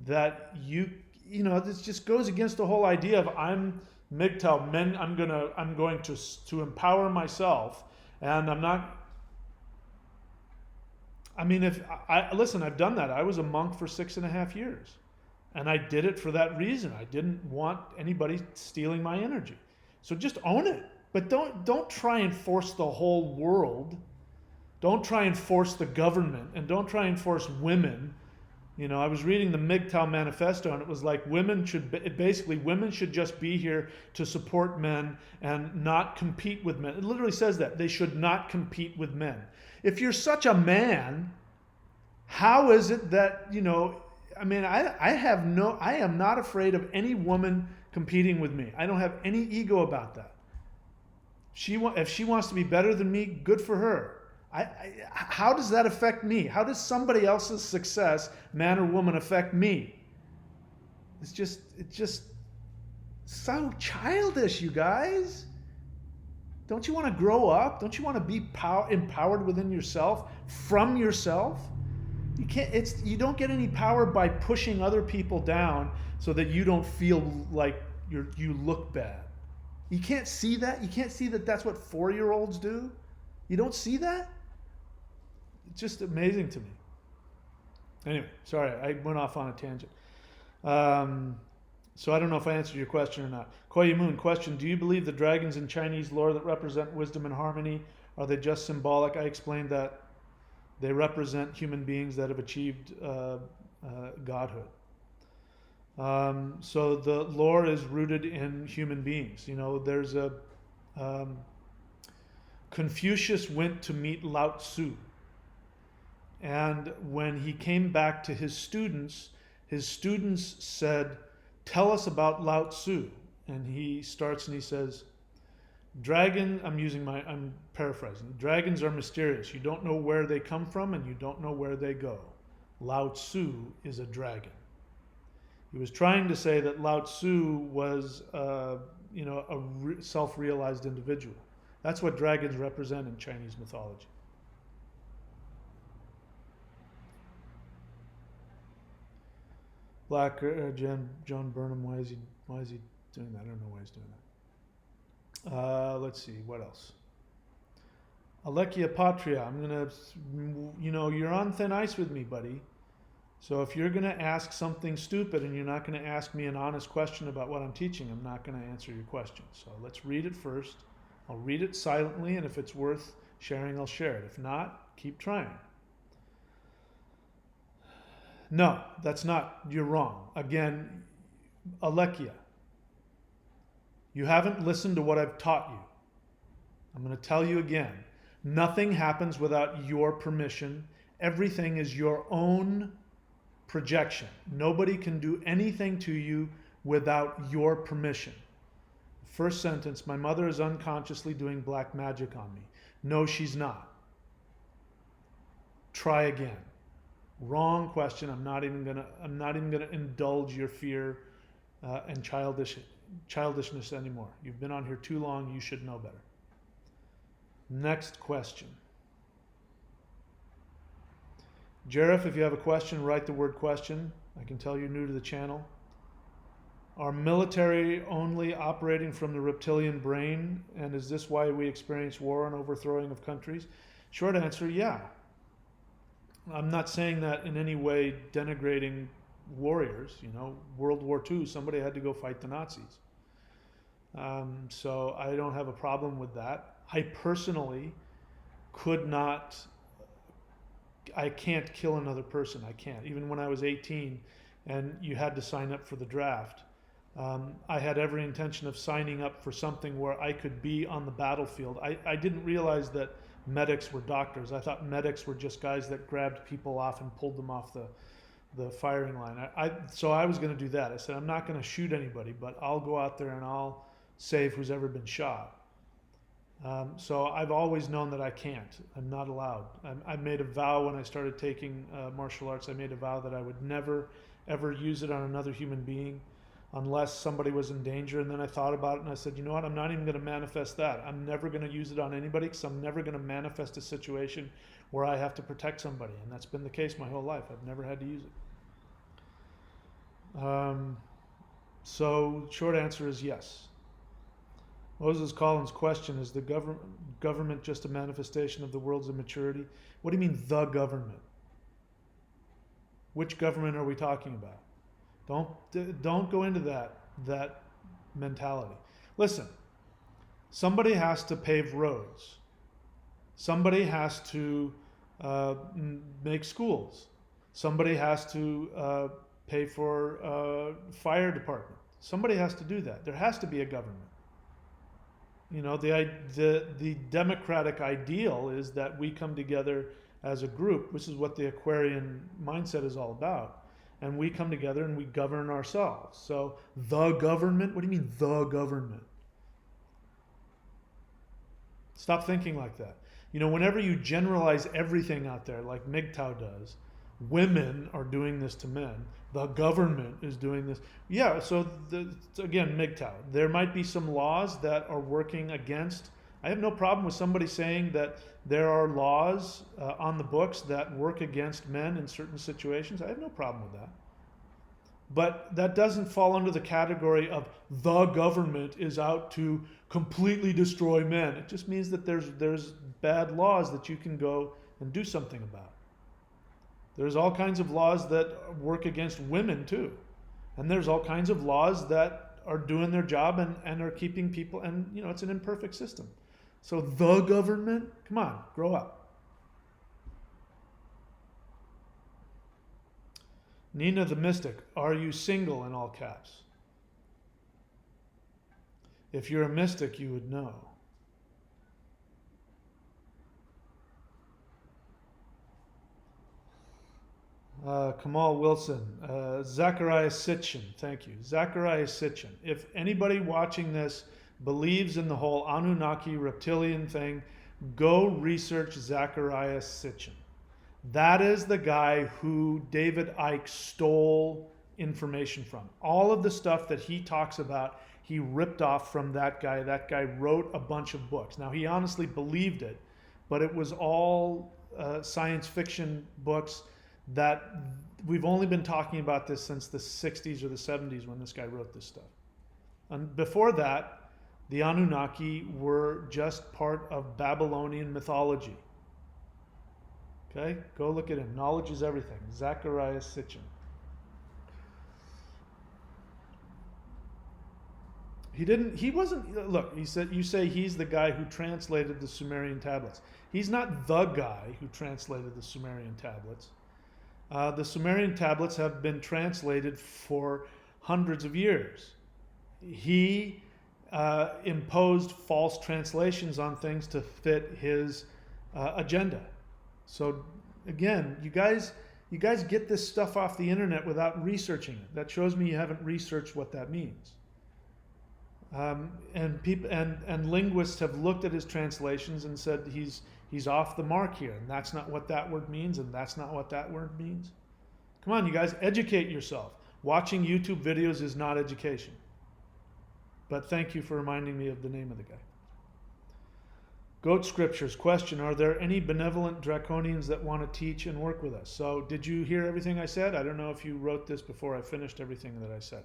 that this just goes against the whole idea of I'm MGTOW, men, I'm going to empower myself, and I'm not. I mean, listen, I've done that. I was a monk for 6.5 years, and I did it for that reason. I didn't want anybody stealing my energy. So just own it. But don't try and force the whole world. Don't try and force the government, and don't try and force women. I was reading the MGTOW manifesto, and it was like women should just be here to support men and not compete with men. It literally says that. They should not compete with men. If you're such a man, how is it that, I am not afraid of any woman competing with me. I don't have any ego about that. If she wants to be better than me, good for her. How does that affect me? How does somebody else's success, man or woman, affect me? It's just so childish, you guys. Don't you want to grow up? Don't you want to be empowered within yourself from yourself? You can't. You don't get any power by pushing other people down so that you don't feel like you look bad. You can't see that. You can't see that that's what 4-year-olds do. You don't see that. It's just amazing to me. Anyway, sorry, I went off on a tangent. So I don't know if I answered your question or not. Koyi Moon, question: do you believe the dragons in Chinese lore that represent wisdom and harmony, are they just symbolic? I explained that they represent human beings that have achieved godhood. So the lore is rooted in human beings. You know, there's a Confucius went to meet Lao Tzu, and when he came back to his students said, "Tell us about Lao Tzu." And he starts and he says, I'm paraphrasing. Dragons are mysterious. You don't know where they come from and you don't know where they go. Lao Tzu is a dragon. He was trying to say that Lao Tzu was, a self-realized individual. That's what dragons represent in Chinese mythology. Black John Burnham. Why is he doing that? I don't know why he's doing that. Let's see, what else? Alekia Patria, I'm gonna, you're on thin ice with me, buddy. So if you're gonna ask something stupid and you're not gonna ask me an honest question about what I'm teaching, I'm not gonna answer your question. So let's read it first. I'll read it silently, and if it's worth sharing, I'll share it. If not, keep trying. No, that's not, you're wrong. Again, Alekia, you haven't listened to what I've taught you. I'm going to tell you again. Nothing happens without your permission. Everything is your own projection. Nobody can do anything to you without your permission. First sentence, my mother is unconsciously doing black magic on me. No, she's not. Try again. Wrong question. I'm not even gonna indulge your fear and childishness anymore. You've been on here too long. You should know better. Next question. Jareth, if you have a question, write the word question. I can tell you're new to the channel. Are military only operating from the reptilian brain? And is this why we experience war and overthrowing of countries? Short answer, yeah. I'm not saying that in any way denigrating warriors. World War II, somebody had to go fight the Nazis. So I don't have a problem with that. I personally I can't kill another person. I can't. Even when I was 18 and you had to sign up for the draft, I had every intention of signing up for something where I could be on the battlefield. I didn't realize that medics were doctors. I thought medics were just guys that grabbed people off and pulled them off the firing line. So I was going to do that. I said, I'm not going to shoot anybody, but I'll go out there and I'll save who's ever been shot. So I've always known that I can't. I'm not allowed. I made a vow when I started taking martial arts. I made a vow that I would never, ever use it on another human being unless somebody was in danger. And then I thought about it and I said, you know what? I'm not even going to manifest that. I'm never going to use it on anybody because I'm never going to manifest a situation where I have to protect somebody. And that's been the case my whole life. I've never had to use it. So short answer is yes. Moses Collins' question, is the government just a manifestation of the world's immaturity? What do you mean, the government? Which government are we talking about? Don't go into that mentality. Listen, somebody has to pave roads. Somebody has to make schools. Somebody has to pay for fire department. Somebody has to do that. There has to be a government. The democratic ideal is that we come together as a group, which is what the Aquarian mindset is all about. And we come together and we govern ourselves. So the government, what do you mean the government? Stop thinking like that. Whenever you generalize everything out there, like MGTOW does, women are doing this to men, the government is doing this. Yeah, so again, MGTOW. There might be some laws that are working against I have no problem with somebody saying that there are laws on the books that work against men in certain situations. I have no problem with that. But that doesn't fall under the category of the government is out to completely destroy men. It just means that there's bad laws that you can go and do something about. There's all kinds of laws that work against women too. And there's all kinds of laws that are doing their job and are keeping people, and it's an imperfect system. So the government, come on, grow up. Nina the Mystic, are you single in all caps? If you're a mystic, you would know. Kamal Wilson, Zachariah Sitchin, thank you. Zachariah Sitchin. If anybody watching this believes in the whole Anunnaki reptilian thing, go research Zachariah Sitchin. That is the guy who David Icke stole information from. All of the stuff that he talks about, he ripped off from that guy. That guy wrote a bunch of books. Now, he honestly believed it, but it was all science fiction books that we've only been talking about this since the 60s or the 70s when this guy wrote this stuff. And before that, the Anunnaki were just part of Babylonian mythology. Okay, go look at him. Knowledge is everything. Zachariah Sitchin. He wasn't, look, he said, you say he's the guy who translated the Sumerian tablets. He's not the guy who translated the Sumerian tablets. The Sumerian tablets have been translated for hundreds of years. He imposed false translations on things to fit his agenda. So again, you guys get this stuff off the internet without researching it. That shows me you haven't researched what that means. And people and linguists have looked at his translations and said he's off the mark here, and that's not what that word means, and that's not what that word means. Come on, you guys, educate yourself. Watching YouTube videos is not education. But thank you for reminding me of the name of the guy. Goat Scriptures. Question, are there any benevolent draconians that want to teach and work with us? So did you hear everything I said? I don't know if you wrote this before I finished everything that I said.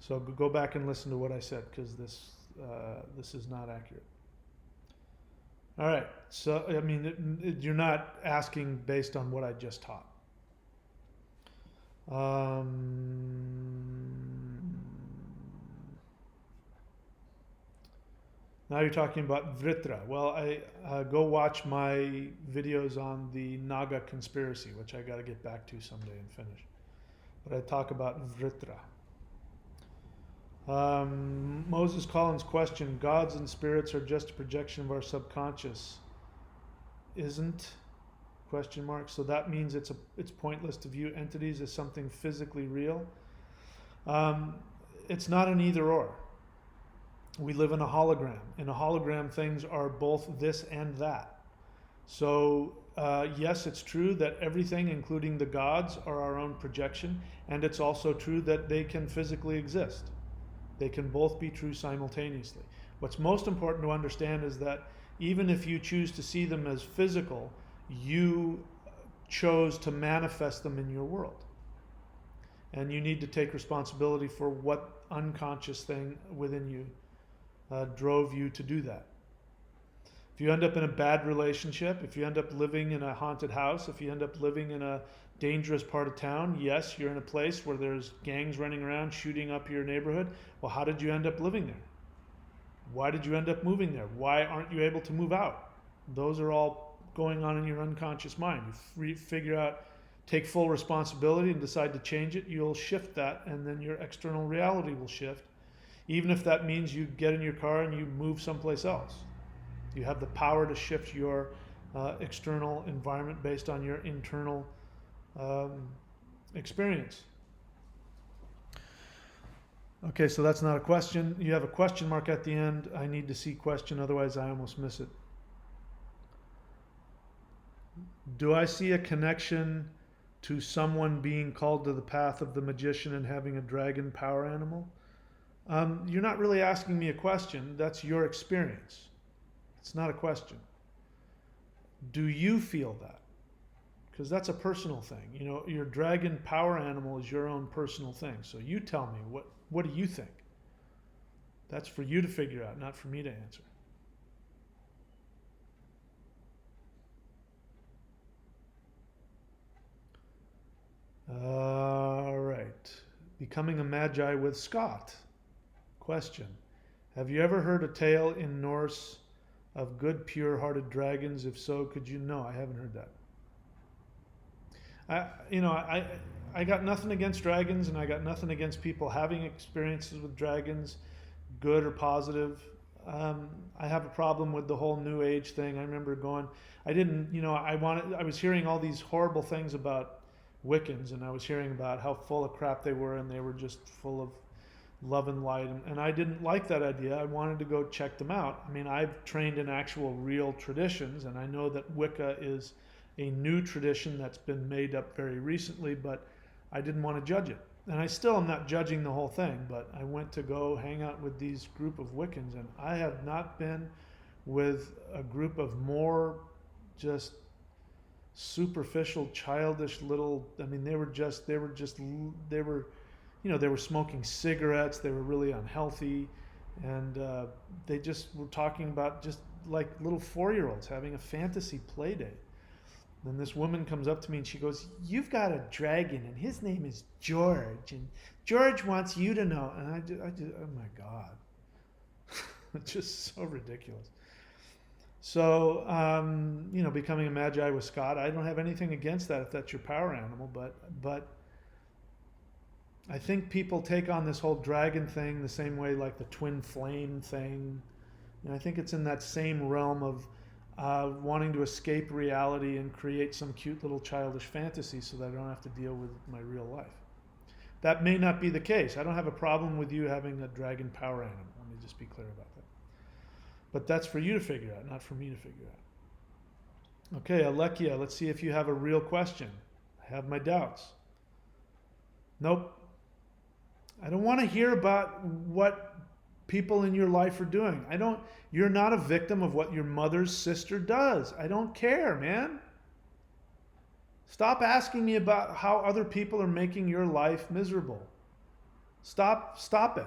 So go back and listen to what I said, because this is not accurate. All right. So, I mean, you're not asking based on what I just taught. Now you're talking about Vritra. Well, I go watch my videos on the Naga conspiracy, which I got to get back to someday and finish. But I talk about Vritra. Moses Collins' question, gods and spirits are just a projection of our subconscious. Isn't? Question mark. So that means it's pointless to view entities as something physically real. It's not an either or. We live in a hologram. In a hologram, things are both this and that. So yes, it's true that everything, including the gods, are our own projection, and it's also true that they can physically exist. They can both be true simultaneously. What's most important to understand is that even if you choose to see them as physical, you chose to manifest them in your world. And you need to take responsibility for what unconscious thing within you drove you to do that. If you end up in a bad relationship, if you end up living in a haunted house, if you end up living in a dangerous part of town, yes, you're in a place where there's gangs running around shooting up your neighborhood. Well, how did you end up living there? Why did you end up moving there? Why aren't you able to move out? Those are all going on in your unconscious mind. You figure out, take full responsibility and decide to change it, you'll shift that, and then your external reality will shift. Even if that means you get in your car and you move someplace else. You have the power to shift your external environment based on your internal experience. Okay, so that's not a question. You have a question mark at the end. I need to see question, otherwise I almost miss it. Do I see a connection to someone being called to the path of the magician and having a dragon power animal? You're not really asking me a question. That's your experience. It's not a question. Do you feel that? Because that's a personal thing. You know, your dragon power animal is your own personal thing. So you tell me, what do you think? That's for you to figure out, not for me to answer. All right. Becoming a magi with Scott. Question. Have you ever heard a tale in Norse of good, pure-hearted dragons? If so, could you? No, I haven't heard that. I got nothing against dragons, and I got nothing against people having experiences with dragons, good or positive. I have a problem with the whole New Age thing. I remember going, I didn't, I was hearing all these horrible things about Wiccans, and I was hearing about how full of crap they were, and they were just full of love and light, and I didn't like that idea. I wanted to go check them out. I mean, I've trained in actual real traditions, and I know that Wicca is a new tradition that's been made up very recently, but I didn't want to judge it. And I still am not judging the whole thing, but I went to go hang out with these group of Wiccans, and I have not been with a group of more just superficial, childish little, I mean, they were smoking cigarettes, they were really unhealthy, and they just were talking about just like little 4-year-olds having a fantasy play date. Then this woman comes up to me and she goes, "You've got a dragon, and his name is George, and George wants you to know." And I just oh my God. It's just so ridiculous. So, becoming a magi with Scott, I don't have anything against that if that's your power animal, but I think people take on this whole dragon thing the same way like the twin flame thing. And I think it's in that same realm of wanting to escape reality and create some cute little childish fantasy so that I don't have to deal with my real life. That may not be the case. I don't have a problem with you having a dragon power animal. Let me just be clear about that. But that's for you to figure out, not for me to figure out. Okay, Alekia, let's see if you have a real question. I have my doubts. Nope. I don't want to hear about what people in your life are doing. You're not a victim of what your mother's sister does. I don't care, man. Stop asking me about how other people are making your life miserable. Stop it.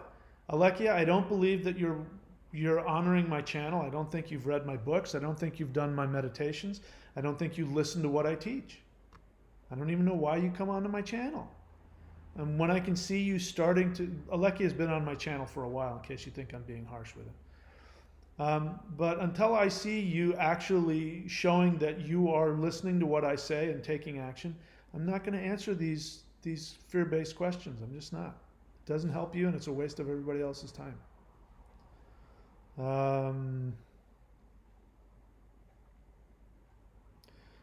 Alekia, I don't believe that you're honoring my channel. I don't think you've read my books. I don't think you've done my meditations. I don't think you listen to what I teach. I don't even know why you come onto my channel. And when I can see you starting to, Alekia has been on my channel for a while, in case you think I'm being harsh with it. But until I see you actually showing that you are listening to what I say and taking action, I'm not going to answer these fear-based questions. I'm just not. It doesn't help you, and it's a waste of everybody else's time.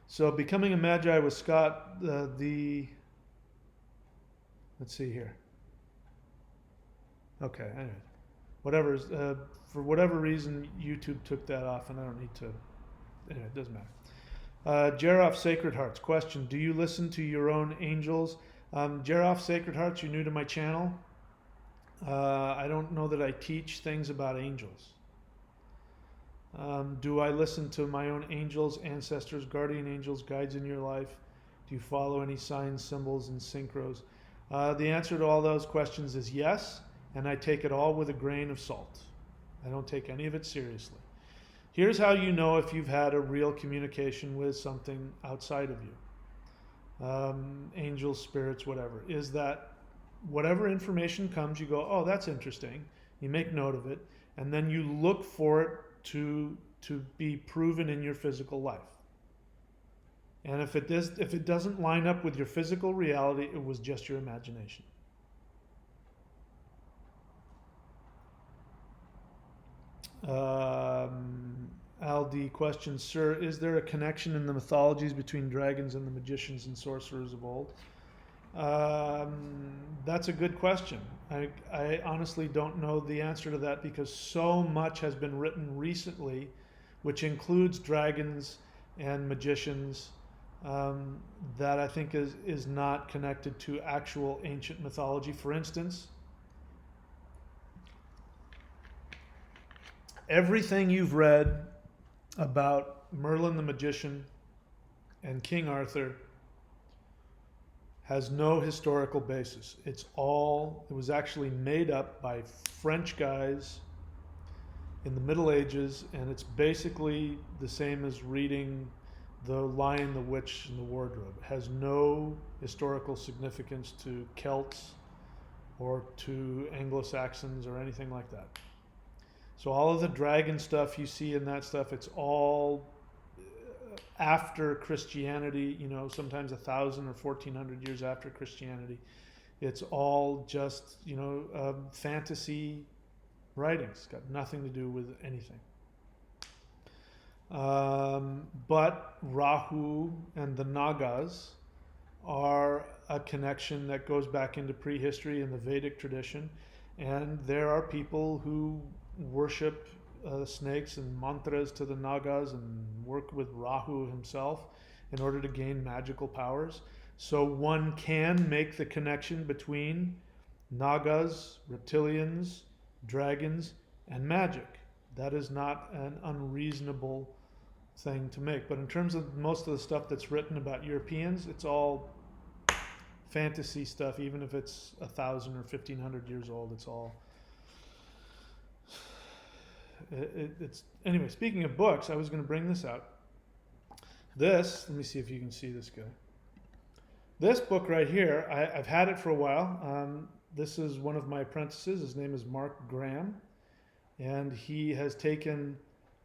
So becoming a magi with Scott, let's see here. Okay, anyway. For whatever reason, YouTube took that off, and I don't need to. Anyway, it doesn't matter. Jeroff Sacred Hearts. Question: do you listen to your own angels? Jeroff Sacred Hearts, you're new to my channel. I don't know that I teach things about angels. Do I listen to my own angels, ancestors, guardian angels, guides in your life? Do you follow any signs, symbols, and synchros? The answer to all those questions is yes, and I take it all with a grain of salt. I don't take any of it seriously. Here's how you know if you've had a real communication with something outside of you. Angels, spirits, whatever. Is that whatever information comes, you go, oh, that's interesting. You make note of it, and then you look for it to be proven in your physical life. And if it doesn't line up with your physical reality, it was just your imagination. Aldi questions, sir, is there a connection in the mythologies between dragons and the magicians and sorcerers of old? That's a good question. I honestly don't know the answer to that because so much has been written recently, which includes dragons and magicians, that I think is not connected to actual ancient mythology. For instance, everything you've read about Merlin the Magician and King Arthur has no historical basis. It was actually made up by French guys in the Middle Ages, and it's basically the same as reading The Lion, the Witch, and the Wardrobe. It has no historical significance to Celts or to Anglo-Saxons or anything like that. So all of the dragon stuff you see in that stuff, it's all after Christianity, sometimes 1,000 or 1,400 years after Christianity. It's all just, fantasy writings. Got nothing to do with anything. But Rahu and the Nagas are a connection that goes back into prehistory in the Vedic tradition. And there are people who worship snakes and mantras to the Nagas and work with Rahu himself in order to gain magical powers. So one can make the connection between Nagas, reptilians, dragons, and magic. That is not an unreasonable thing to make. But in terms of most of the stuff that's written about Europeans, it's all fantasy stuff. Even if it's 1,000 or 1,500 years old, it's all it's anyway. Speaking of books, I was going to bring this out. Let me see if you can see this guy. This book right here, I've had it for a while. This is one of my apprentices. His name is Mark Graham, and he has taken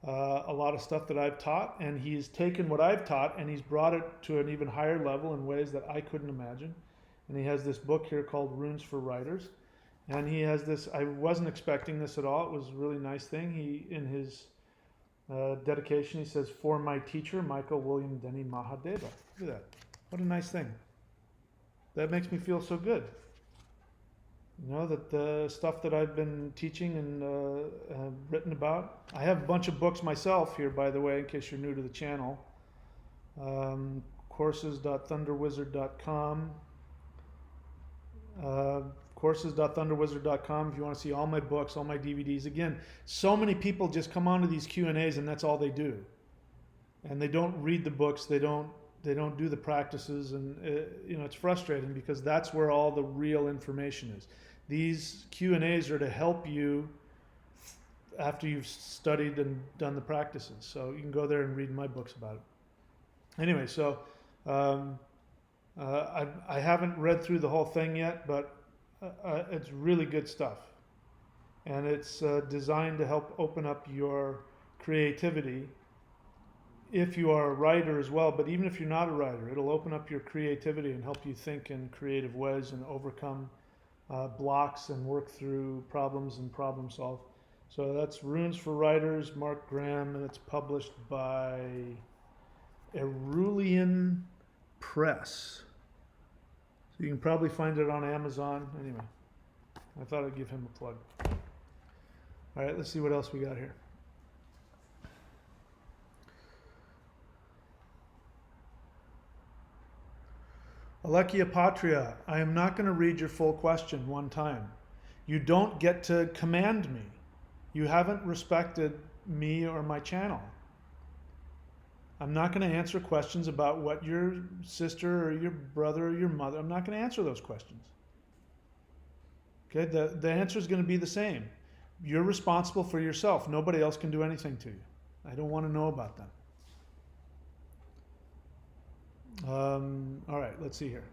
a lot of stuff that I've taught, and he's taken what I've taught and he's brought it to an even higher level in ways that I couldn't imagine. And he has this book here called Runes for Writers. And he has this, I wasn't expecting this at all. It was a really nice thing. In his dedication, he says, "For my teacher, Michael William Denny Mahadeva." Look at that. What a nice thing. That makes me feel so good. That the stuff that I've been teaching and written about. I have a bunch of books myself here, by the way, in case you're new to the channel. Courses.thunderwizard.com. Courses.thunderwizard.com if you want to see all my books, all my DVDs. Again, so many people just come onto these Q&As and that's all they do. And they don't read the books, they don't do the practices, and it's frustrating because that's where all the real information is. These Q&As are to help you after you've studied and done the practices. So you can go there and read my books about it. Anyway, so I haven't read through the whole thing yet, but it's really good stuff. And it's designed to help open up your creativity if you are a writer as well. But even if you're not a writer, it'll open up your creativity and help you think in creative ways and overcome blocks and work through problems and problem solve. So that's Runes for Writers, Mark Graham, and it's published by Cerulean Press. So you can probably find it on Amazon. Anyway, I thought I'd give him a plug. All right, let's see what else we got here. Alekia Patria, I am not going to read your full question one time. You don't get to command me. You haven't respected me or my channel. I'm not going to answer questions about what your sister or your brother or your mother, I'm not going to answer those questions. Okay, the answer is going to be the same. You're responsible for yourself. Nobody else can do anything to you. I don't want to know about them. All right, let's see here.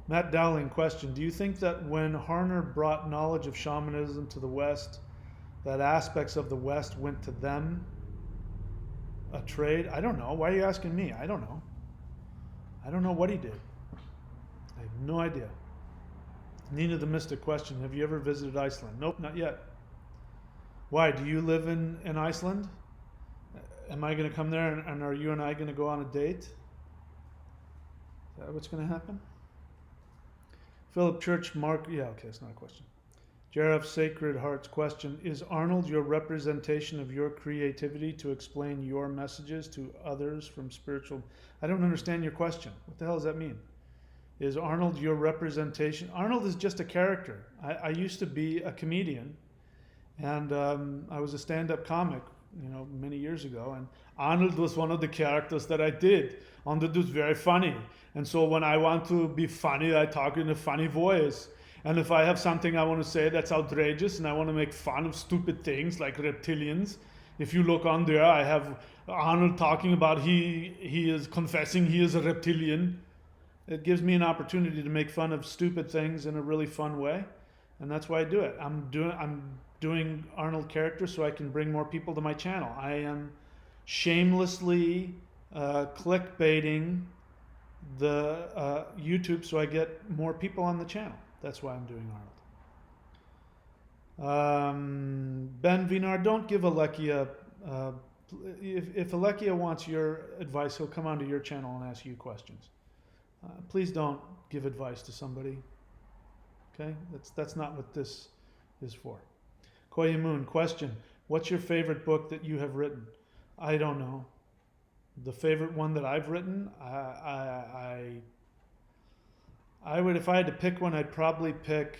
Matt Dowling, question. Do you think that when Harner brought knowledge of shamanism to the West, that aspects of the West went to them? A trade? I don't know. Why are you asking me? I don't know. I don't know what he did. I have no idea. Nina the Mystic, question. Have you ever visited Iceland? Nope, not yet. Why? Do you live in Iceland? Am I going to come there and are you and I going to go on a date? Is that what's going to happen? Philip Church, Mark, yeah, okay, it's not a question. Jaref Sacred Hearts, question. Is Arnold your representation of your creativity to explain your messages to others from spiritual? I don't understand your question. What the hell does that mean? Is Arnold your representation? Arnold is just a character. I used to be a comedian, and I was a stand-up comic many years ago, and Arnold was one of the characters that I did. Arnold was very funny, and so when I want to be funny, I talk in a funny voice. And if I have something I want to say that's outrageous and I want to make fun of stupid things like reptilians, if you look on there, I have Arnold talking about he is confessing he is a reptilian. It gives me an opportunity to make fun of stupid things in a really fun way, and that's why I do it. I'm doing Arnold characters so I can bring more people to my channel. I am shamelessly clickbaiting the YouTube so I get more people on the channel. That's why I'm doing Arnold. Ben Vinar, don't give Alekia. If Alekia wants your advice, he'll come onto your channel and ask you questions. Please don't give advice to somebody. Okay, that's not what this is for. Koya Moon, question: what's your favorite book that you have written? I don't know. The favorite one that I've written, I would, if I had to pick one, I'd probably pick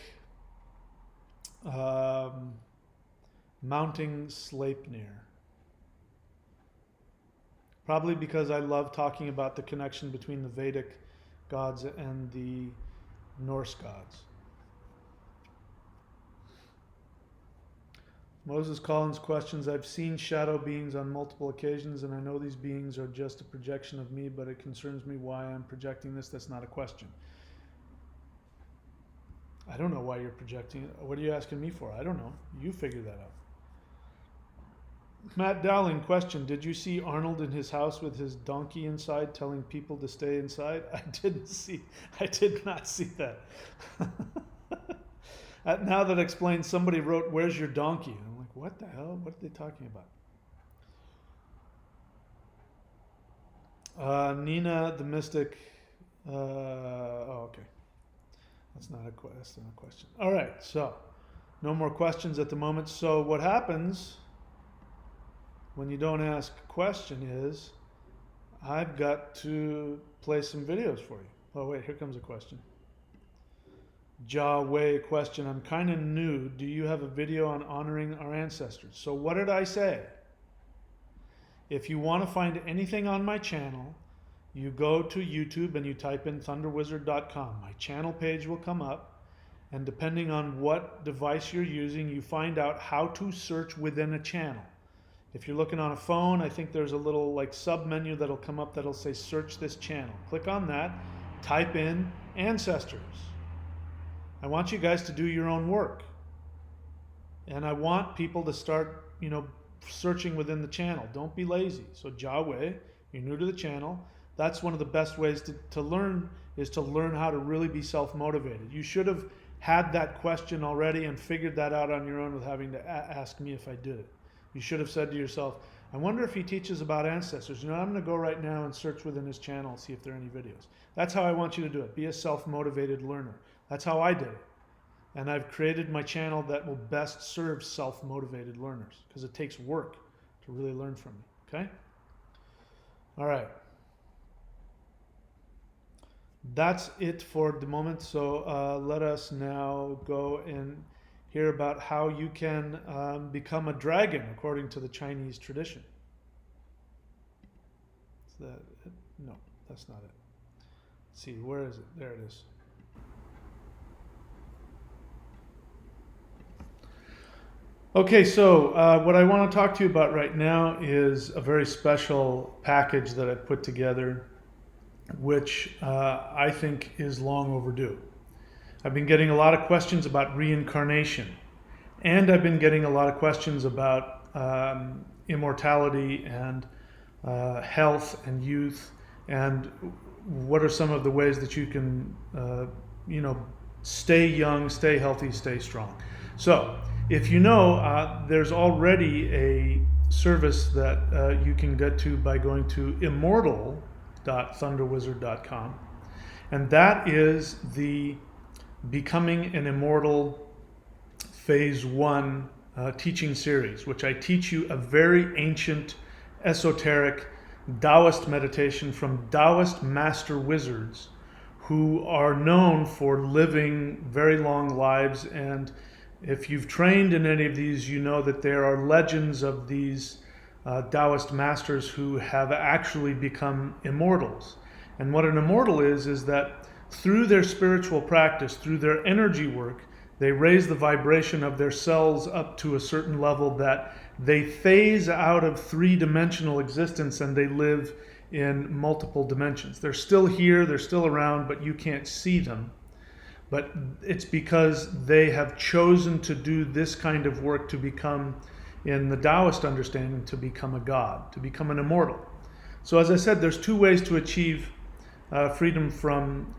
Mounting Sleipnir. Probably because I love talking about the connection between the Vedic gods and the Norse gods. Moses Collins questions: I've seen shadow beings on multiple occasions, and I know these beings are just a projection of me, but it concerns me why I'm projecting this. That's not a question. I don't know why you're projecting it. What are you asking me for? I don't know. You figure that out. Matt Dowling, question: did you see Arnold in his house with his donkey inside telling people to stay inside? I did not see that. Now that explains, somebody wrote, "Where's your donkey?" And I'm like, what the hell? What are they talking about? Nina the Mystic. Okay. That's not a question. All right, so no more questions at the moment. So what happens when you don't ask a question is I've got to play some videos for you. Oh wait, here comes a question. Wei question: I'm kind of new. Do you have a video on honoring our ancestors? So what did I say? If you want to find anything on my channel, you go to YouTube and you type in thunderwizard.com. My channel page will come up, and depending on what device you're using, you find out how to search within a channel. If you're looking on a phone, I think there's a little like sub menu that'll come up that'll say search this channel. Click on that, type in ancestors. I want you guys to do your own work. And I want people to start, searching within the channel. Don't be lazy. So Jawei, you're new to the channel. That's one of the best ways to learn, is to learn how to really be self-motivated. You should have had that question already and figured that out on your own with having to ask me if I did it. You should have said to yourself, I wonder if he teaches about ancestors. I'm going to go right now and search within his channel and see if there are any videos. That's how I want you to do it. Be a self-motivated learner. That's how I did it. And I've created my channel that will best serve self-motivated learners, because it takes work to really learn from me. Okay? All right. That's it for the moment. So let us now go and hear about how you can become a dragon according to the Chinese tradition. Is that it? No, that's not it. Let's see, where is it? There it is. Okay, so what I want to talk to you about right now is a very special package that I put together, which I think is long overdue. I've been getting a lot of questions about reincarnation, and I've been getting a lot of questions about immortality and health and youth, and what are some of the ways that you can, stay young, stay healthy, stay strong. So, if you know, there's already a service that you can get to by going to immortal.thunderwizard.com, and that is the Becoming an Immortal Phase 1 teaching series, which I teach you a very ancient, esoteric Taoist meditation from Taoist master wizards who are known for living very long lives. And if you've trained in any of these, you know that there are legends of these Taoist masters who have actually become immortals. And what an immortal is that through their spiritual practice, through their energy work, they raise the vibration of their cells up to a certain level that they phase out of three-dimensional existence and they live in multiple dimensions. They're still here, they're still around, but you can't see them. But it's because they have chosen to do this kind of work to become, in the Taoist understanding, to become a god, to become an immortal. So as I said, there's two ways to achieve freedom from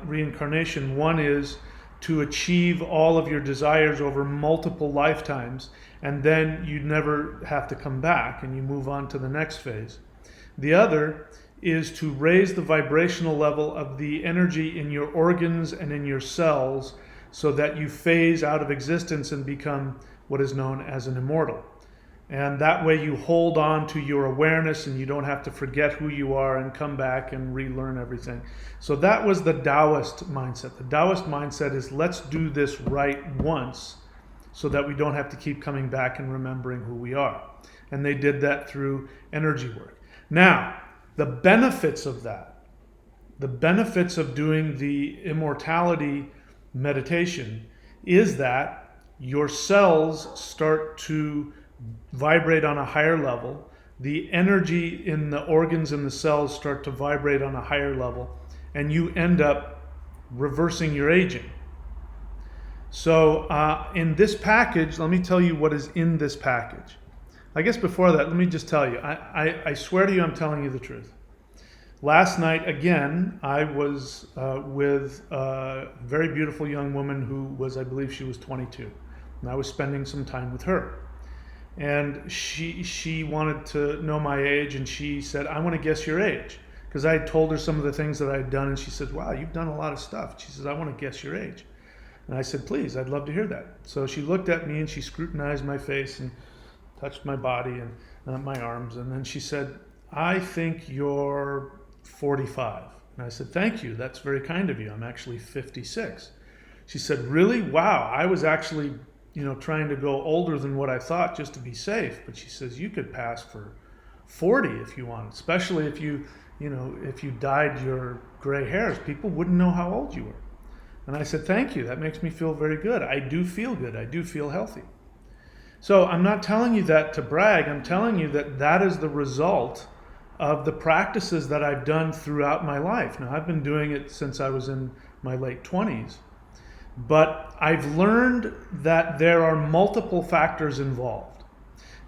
reincarnation. One is to achieve all of your desires over multiple lifetimes, and then you never have to come back and you move on to the next phase. The other is to raise the vibrational level of the energy in your organs and in your cells so that you phase out of existence and become what is known as an immortal. And that way you hold on to your awareness and you don't have to forget who you are and come back and relearn everything. So that was the Taoist mindset. The Taoist mindset is, let's do this right once so that we don't have to keep coming back and remembering who we are. And they did that through energy work. Now, the benefits of that, the benefits of doing the immortality meditation is that your cells start to vibrate on a higher level. The energy in the organs and the cells start to vibrate on a higher level, and you end up reversing your aging. So in this package, let me tell you what is in this package. I guess before that, let me just tell you, I swear to you, I'm telling you the truth. Last night, again, I was with a very beautiful young woman who was, I believe she was 22. And I was spending some time with her. And she wanted to know my age, and she said, I want to guess your age. Because I had told her some of the things that I had done, and she said, wow, you've done a lot of stuff. She says, I want to guess your age. And I said, please, I'd love to hear that. So she looked at me and she scrutinized my face and touched my body and my arms. And then she said, I think you're 45. And I said, thank you. That's very kind of you. I'm actually 56. She said, really? Wow. I was actually, trying to go older than what I thought just to be safe. But she says, you could pass for 40 if you want, especially if if you dyed your gray hairs, people wouldn't know how old you were. And I said, thank you. That makes me feel very good. I do feel good. I do feel healthy. So I'm not telling you that to brag. I'm telling you that that is the result of the practices that I've done throughout my life. Now, I've been doing it since I was in my late 20s. But I've learned that there are multiple factors involved.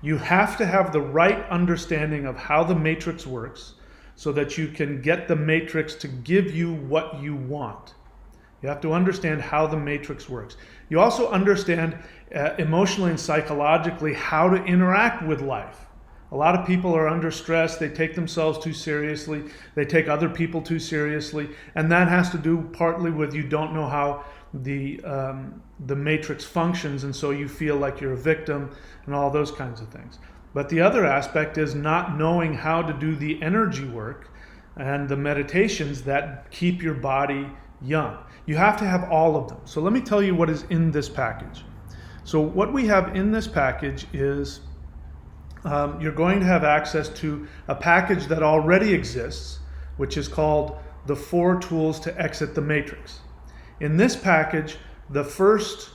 You have to have the right understanding of how the matrix works so that you can get the matrix to give you what you want. You have to understand how the matrix works. You also understand emotionally and psychologically how to interact with life. A lot of people are under stress. They take themselves too seriously. They take other people too seriously. And that has to do partly with you don't know how the matrix functions, and so you feel like you're a victim and all those kinds of things. But the other aspect is not knowing how to do the energy work and the meditations that keep your body young. You have to have all of them. So let me tell you what is in this package. So what we have in this package is you're going to have access to a package that already exists, which is called the 4 Tools to Exit the Matrix. In this package, the first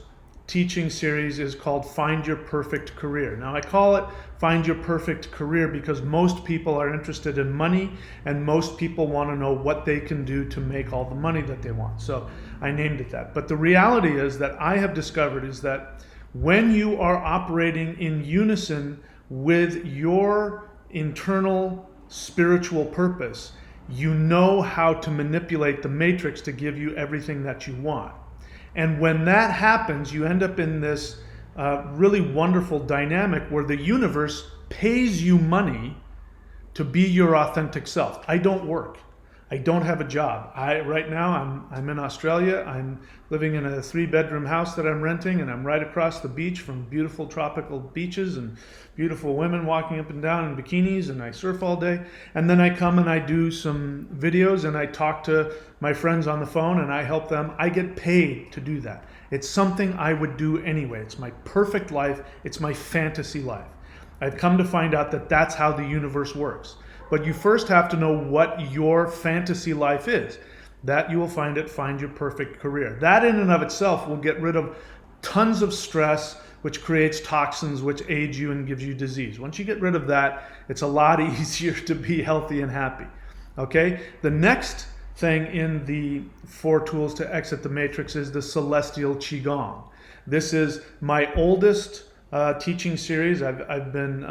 teaching series is called Find Your Perfect Career. Now, I call it Find Your Perfect Career because most people are interested in money and most people want to know what they can do to make all the money that they want. So I named it that. But the reality is that I have discovered is that when you are operating in unison with your internal spiritual purpose, you know how to manipulate the matrix to give you everything that you want. And when that happens, you end up in this really wonderful dynamic where the universe pays you money to be your authentic self. I don't work. I don't have a job. Right now I'm in Australia. I'm living in a 3-bedroom house that I'm renting, and I'm right across the beach from beautiful tropical beaches and beautiful women walking up and down in bikinis, and I surf all day. And then I come and I do some videos and I talk to my friends on the phone and I help them. I get paid to do that. It's something I would do anyway. It's my perfect life. It's my fantasy life. I've come to find out that that's how the universe works. But you first have to know what your fantasy life is. That you will find at Find Your Perfect Career. That in and of itself will get rid of tons of stress, which creates toxins, which age you and gives you disease. Once you get rid of that, it's a lot easier to be healthy and happy. Okay? The next thing in the 4 tools to exit the matrix is the Celestial Qigong. This is my oldest teaching series. I've been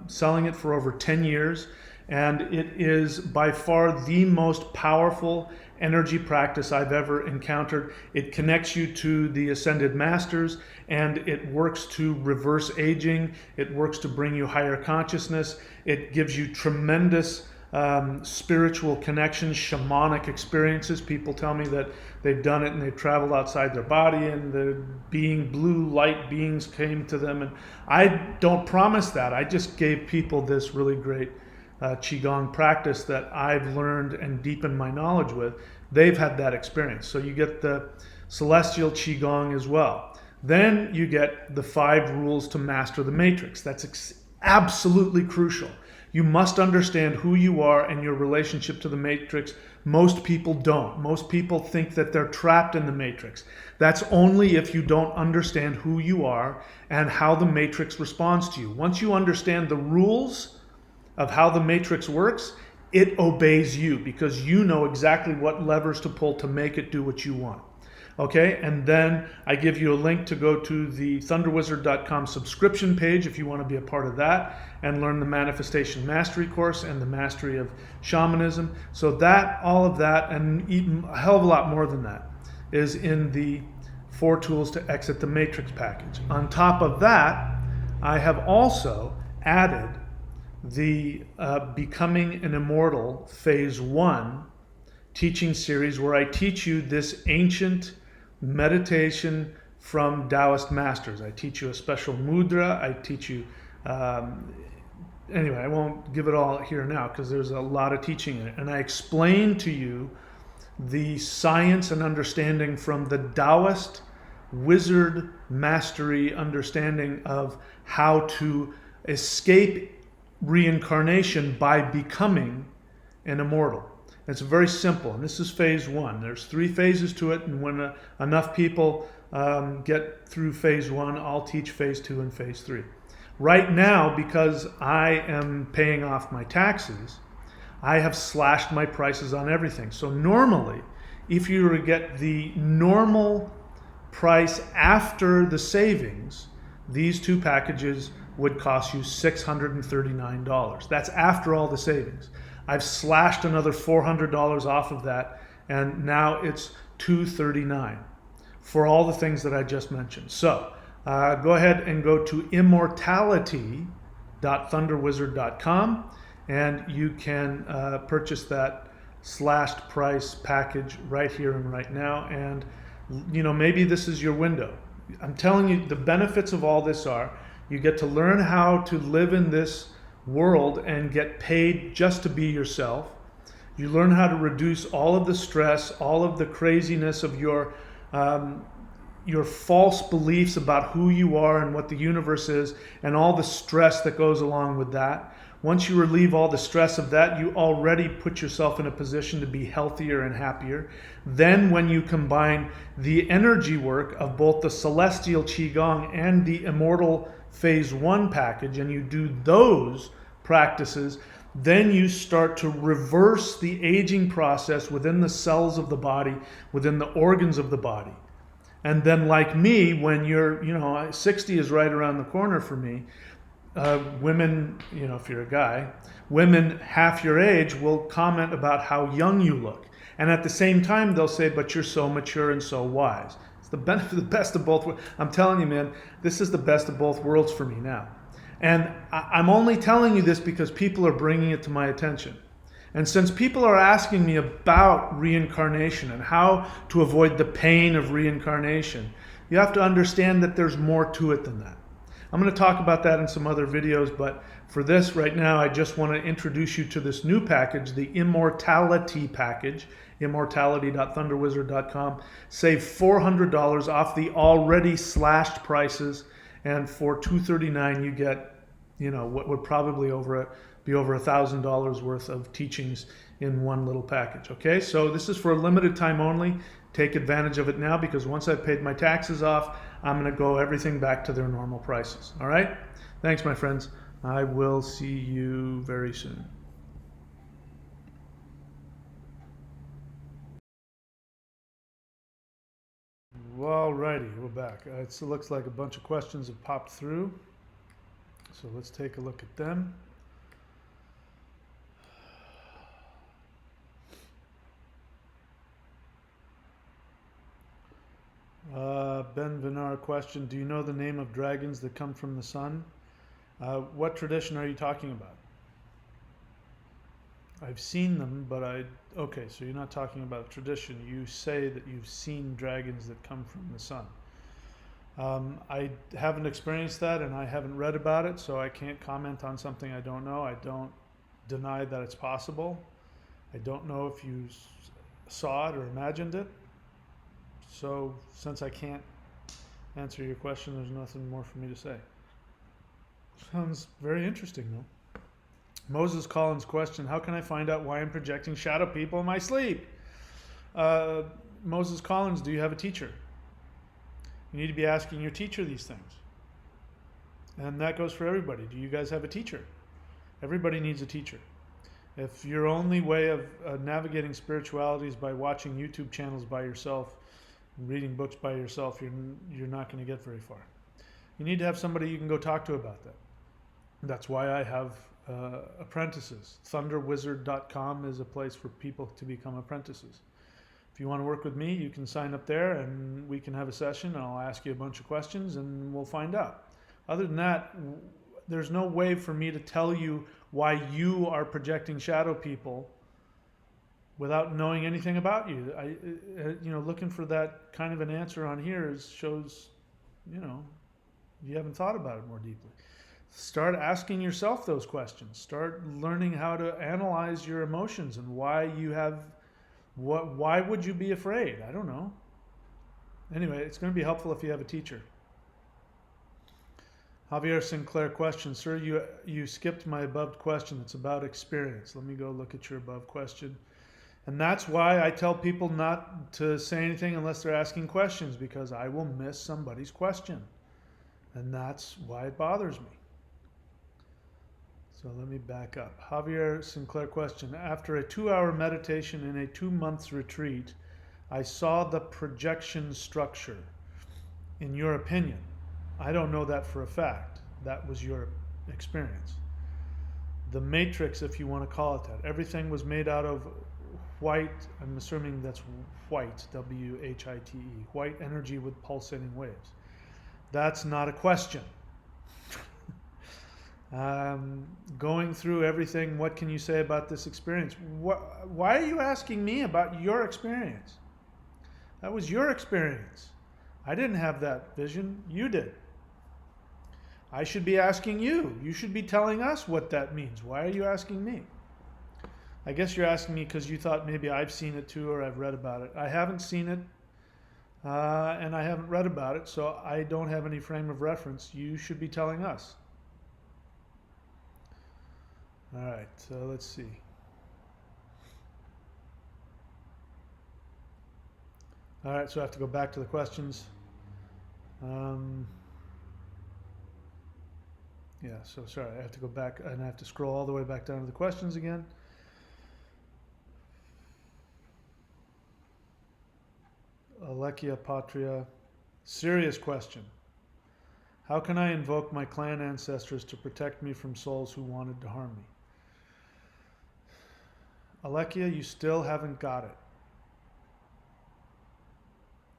selling it for over 10 years, and it is by far the most powerful energy practice I've ever encountered. It connects you to the Ascended Masters, and it works to reverse aging. It works to bring you higher consciousness. It gives you tremendous spiritual connections, shamanic experiences. People tell me that they've done it and they've traveled outside their body and the blue light beings came to them. And I don't promise that. I just gave people this really great Qigong practice that I've learned and deepened my knowledge with. They've had that experience. So you get the Celestial Qigong as well. Then you get the 5 rules to master the matrix. That's absolutely crucial. You must understand who you are and your relationship to the matrix. Most people don't. Most people think that they're trapped in the matrix. That's only if you don't understand who you are and how the matrix responds to you. Once you understand the rules of how the matrix works, it obeys you because you know exactly what levers to pull to make it do what you want. Okay, and then I give you a link to go to the thunderwizard.com subscription page if you want to be a part of that and learn the Manifestation Mastery course and the Mastery of Shamanism. So that, all of that, and even a hell of a lot more than that is in the 4 tools to exit the matrix package. On top of that, I have also added the Becoming an Immortal Phase 1 teaching series where I teach you this ancient meditation from Taoist masters. I teach you a special mudra. I teach you, anyway, I won't give it all here now because there's a lot of teaching in it. And I explain to you the science and understanding from the Taoist wizard mastery understanding of how to escape reincarnation by becoming an immortal. It's very simple, and this is phase 1. There's 3 phases to it, and when enough people get through phase 1, I'll teach phase 2 and phase 3. Right now, because I am paying off my taxes, I have slashed my prices on everything. So normally, if you were to get the normal price after the savings, these 2 packages would cost you $639. That's after all the savings. I've slashed another $400 off of that, and now it's $239 for all the things that I just mentioned. So go ahead and go to immortality.thunderwizard.com, and you can purchase that slashed price package right here and right now. And you know, maybe this is your window. I'm telling you, the benefits of all this are you get to learn how to live in this world and get paid just to be yourself. You learn how to reduce all of the stress, all of the craziness of your false beliefs about who you are and what the universe is, and all the stress that goes along with that. Once you relieve all the stress of that, you already put yourself in a position to be healthier and happier. Then when you combine the energy work of both the Celestial Qigong and the Immortal Phase 1 package, and you do those practices, then you start to reverse the aging process within the cells of the body, within the organs of the body. And then like me, when you're, 60 is right around the corner for me, women, if you're a guy, women half your age will comment about how young you look. And at the same time, they'll say, but you're so mature and so wise. The best of both worlds. I'm telling you, man, this is the best of both worlds for me now. And I'm only telling you this because people are bringing it to my attention. And since people are asking me about reincarnation and how to avoid the pain of reincarnation, you have to understand that there's more to it than that. I'm going to talk about that in some other videos, but for this right now, I just want to introduce you to this new package, the Immortality package, immortality.thunderwizard.com. Save $400 off the already slashed prices, and for $239 you get, what would probably be over $1,000 worth of teachings in one little package. Okay, so this is for a limited time only. Take advantage of it now, because once I've paid my taxes off, I'm going to go everything back to their normal prices. All right, thanks, my friends. I will see you very soon. Alrighty, we're back. It looks like a bunch of questions have popped through, so let's take a look at them. Ben Vinar question: do you know the name of dragons that come from the sun? What tradition are you talking about? I've seen them, but okay, so you're not talking about a tradition. You say that you've seen dragons that come from the sun. I haven't experienced that, and I haven't read about it, so I can't comment on something I don't know. I don't deny that it's possible. I don't know if you saw it or imagined it. So since I can't answer your question, there's nothing more for me to say. Sounds very interesting, though. Moses Collins question: how can I find out why I'm projecting shadow people in my sleep? Moses Collins, do you have a teacher? You need to be asking your teacher these things. And that goes for everybody. Do you guys have a teacher? Everybody needs a teacher. If your only way of navigating spirituality is by watching YouTube channels by yourself, reading books by yourself, you're not going to get very far. You need to have somebody you can go talk to about that. That's why I have apprentices. Thunderwizard.com is a place for people to become apprentices. If you want to work with me, you can sign up there and we can have a session, and I'll ask you a bunch of questions and we'll find out. Other than that, there's no way for me to tell you why you are projecting shadow people without knowing anything about you. Looking for that kind of an answer on here shows, you haven't thought about it more deeply. Start asking yourself those questions. Start learning how to analyze your emotions and why would you be afraid? I don't know. Anyway, it's going to be helpful if you have a teacher. Javier Sinclair question: sir, you skipped my above question. It's about experience. Let me go look at your above question. And that's why I tell people not to say anything unless they're asking questions, because I will miss somebody's question. And that's why it bothers me. So let me back up. Javier Sinclair question: after a 2-hour meditation in a 2-month retreat, I saw the projection structure. In your opinion, I don't know that for a fact. That was your experience. The matrix, if you want to call it that. Everything was made out of white. I'm assuming that's white, W-H-I-T-E. White energy with pulsating waves. That's not a question. Going through everything, what can you say about this experience? Why are you asking me about your experience? That was your experience. I didn't have that vision. You did. I should be asking you. You should be telling us what that means. Why are you asking me? I guess you're asking me because you thought maybe I've seen it too, or I've read about it. I haven't seen it, and I haven't read about it, so I don't have any frame of reference. You should be telling us. All right, so let's see. All right, so I have to go back to the questions. Yeah, so sorry, I have to go back and I have to scroll all the way back down to the questions again. Alekia Patria, serious question. How can I invoke my clan ancestors to protect me from souls who wanted to harm me? Alekia, you still haven't got it.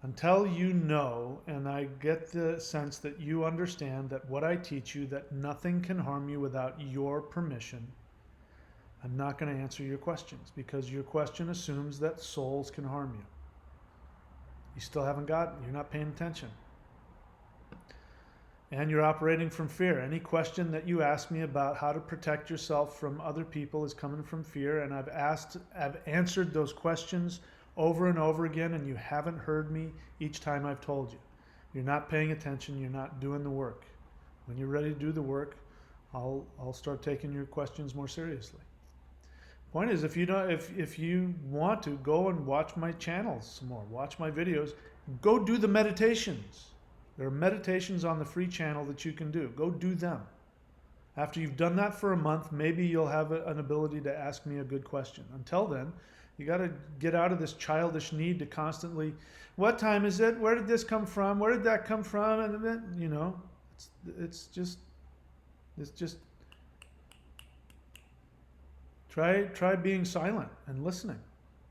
Until you know, and I get the sense that you understand that what I teach you, that nothing can harm you without your permission, I'm not going to answer your questions, because your question assumes that souls can harm you. You still haven't gotten, you're not paying attention. And you're operating from fear. Any question that you ask me about how to protect yourself from other people is coming from fear, and I've answered those questions over and over again, and you haven't heard me each time I've told you. You're not paying attention, you're not doing the work. When you're ready to do the work, I'll start taking your questions more seriously. Point is, if you don't, if you want to go and watch my channels some more, watch my videos, go do the meditations. There are meditations on the free channel that you can do. Go do them. After you've done that for a month, maybe you'll have an ability to ask me a good question. Until then, you got to get out of this childish need to constantly, what time is it? Where did this come from? Where did that come from? And then, you know, it's just try being silent and listening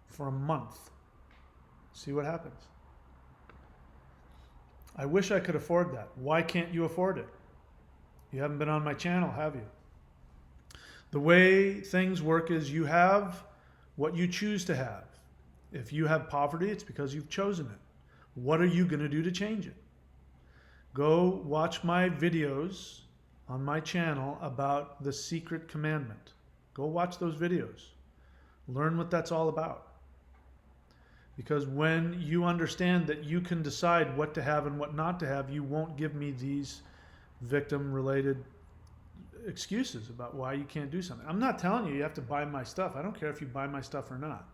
for a month. See what happens. I wish I could afford that. Why can't you afford it? You haven't been on my channel, have you? The way things work is you have what you choose to have. If you have poverty, it's because you've chosen it. What are you going to do to change it? Go watch my videos on my channel about the secret commandment. Go watch those videos. Learn what that's all about. Because when you understand that you can decide what to have and what not to have, you won't give me these victim-related excuses about why you can't do something. I'm not telling you have to buy my stuff. I don't care if you buy my stuff or not.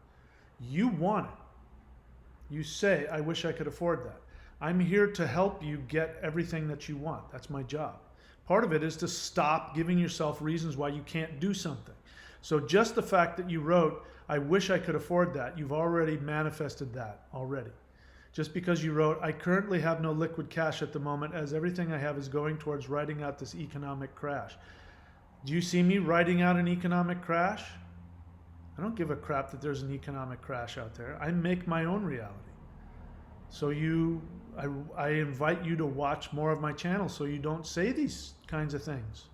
You want it. You say, I wish I could afford that. I'm here to help you get everything that you want. That's my job. Part of it is to stop giving yourself reasons why you can't do something. So just the fact that you wrote, I wish I could afford that, you've already manifested that already. Just because you wrote, I currently have no liquid cash at the moment as everything I have is going towards writing out this economic crash. Do you see me writing out an economic crash? I don't give a crap that there's an economic crash out there. I make my own reality. So I invite you to watch more of my channel so you don't say these kinds of things.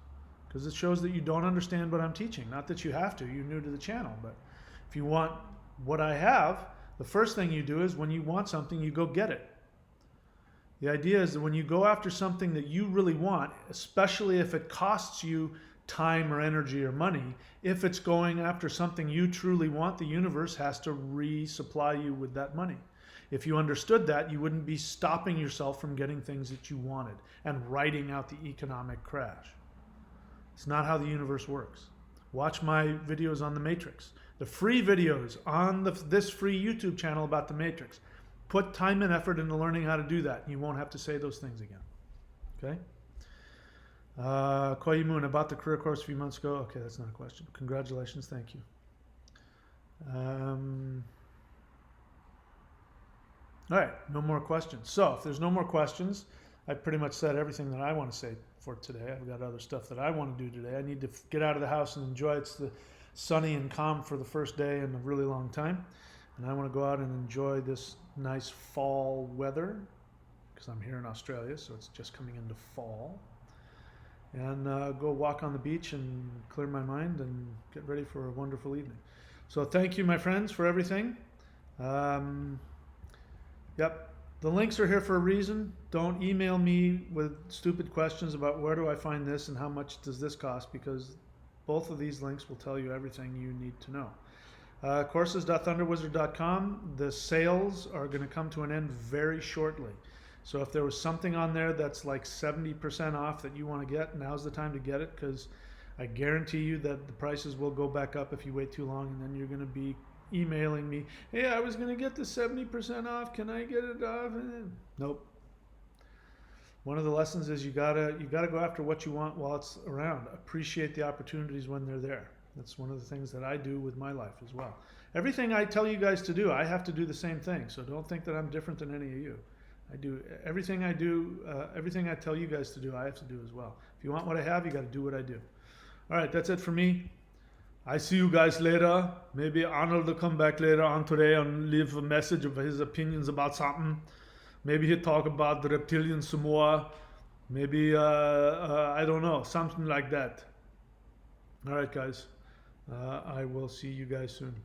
Because it shows that you don't understand what I'm teaching. Not that you have to, you're new to the channel, but if you want what I have, the first thing you do is when you want something, you go get it. The idea is that when you go after something that you really want, especially if it costs you time or energy or money, if it's going after something you truly want, the universe has to resupply you with that money. If you understood that, you wouldn't be stopping yourself from getting things that you wanted and writing out the economic crash. It's not how the universe works. Watch my videos on the Matrix. The free videos on this free YouTube channel about the Matrix. Put time and effort into learning how to do that. And you won't have to say those things again. Okay? Koyimun, about the career course a few months ago. Okay, that's not a question. Congratulations. Thank you. All right, no more questions. So if there's no more questions, I've pretty much said everything that I want to say for today. I've got other stuff that I want to do today. I need to get out of the house and enjoy it. It's the sunny and calm for the first day in a really long time. And I want to go out and enjoy this nice fall weather because I'm here in Australia, so it's just coming into fall. And go walk on the beach and clear my mind and get ready for a wonderful evening. So thank you, my friends, for everything. Yep. The links are here for a reason. Don't email me with stupid questions about where do I find this and how much does this cost, because both of these links will tell you everything you need to know. Courses.thunderwizard.com. The sales are going to come to an end very shortly. So if there was something on there that's like 70% off that you want to get, now's the time to get it, because I guarantee you that the prices will go back up if you wait too long, and then you're going to be emailing me, hey, I was going to get the 70% off. Can I get it off? Nope. One of the lessons is you gotta go after what you want while it's around. Appreciate the opportunities when they're there. That's one of the things that I do with my life as well. Everything I tell you guys to do, I have to do the same thing. So don't think that I'm different than any of you. I do everything I do, everything I tell you guys to do, I have to do as well. If you want what I have, you got to do what I do. All right, that's it for me. I see you guys later. Maybe Arnold will come back later on today and leave a message of his opinions about something. Maybe he'll talk about the reptilian some more. Maybe, I don't know, something like that. All right, guys. I will see you guys soon.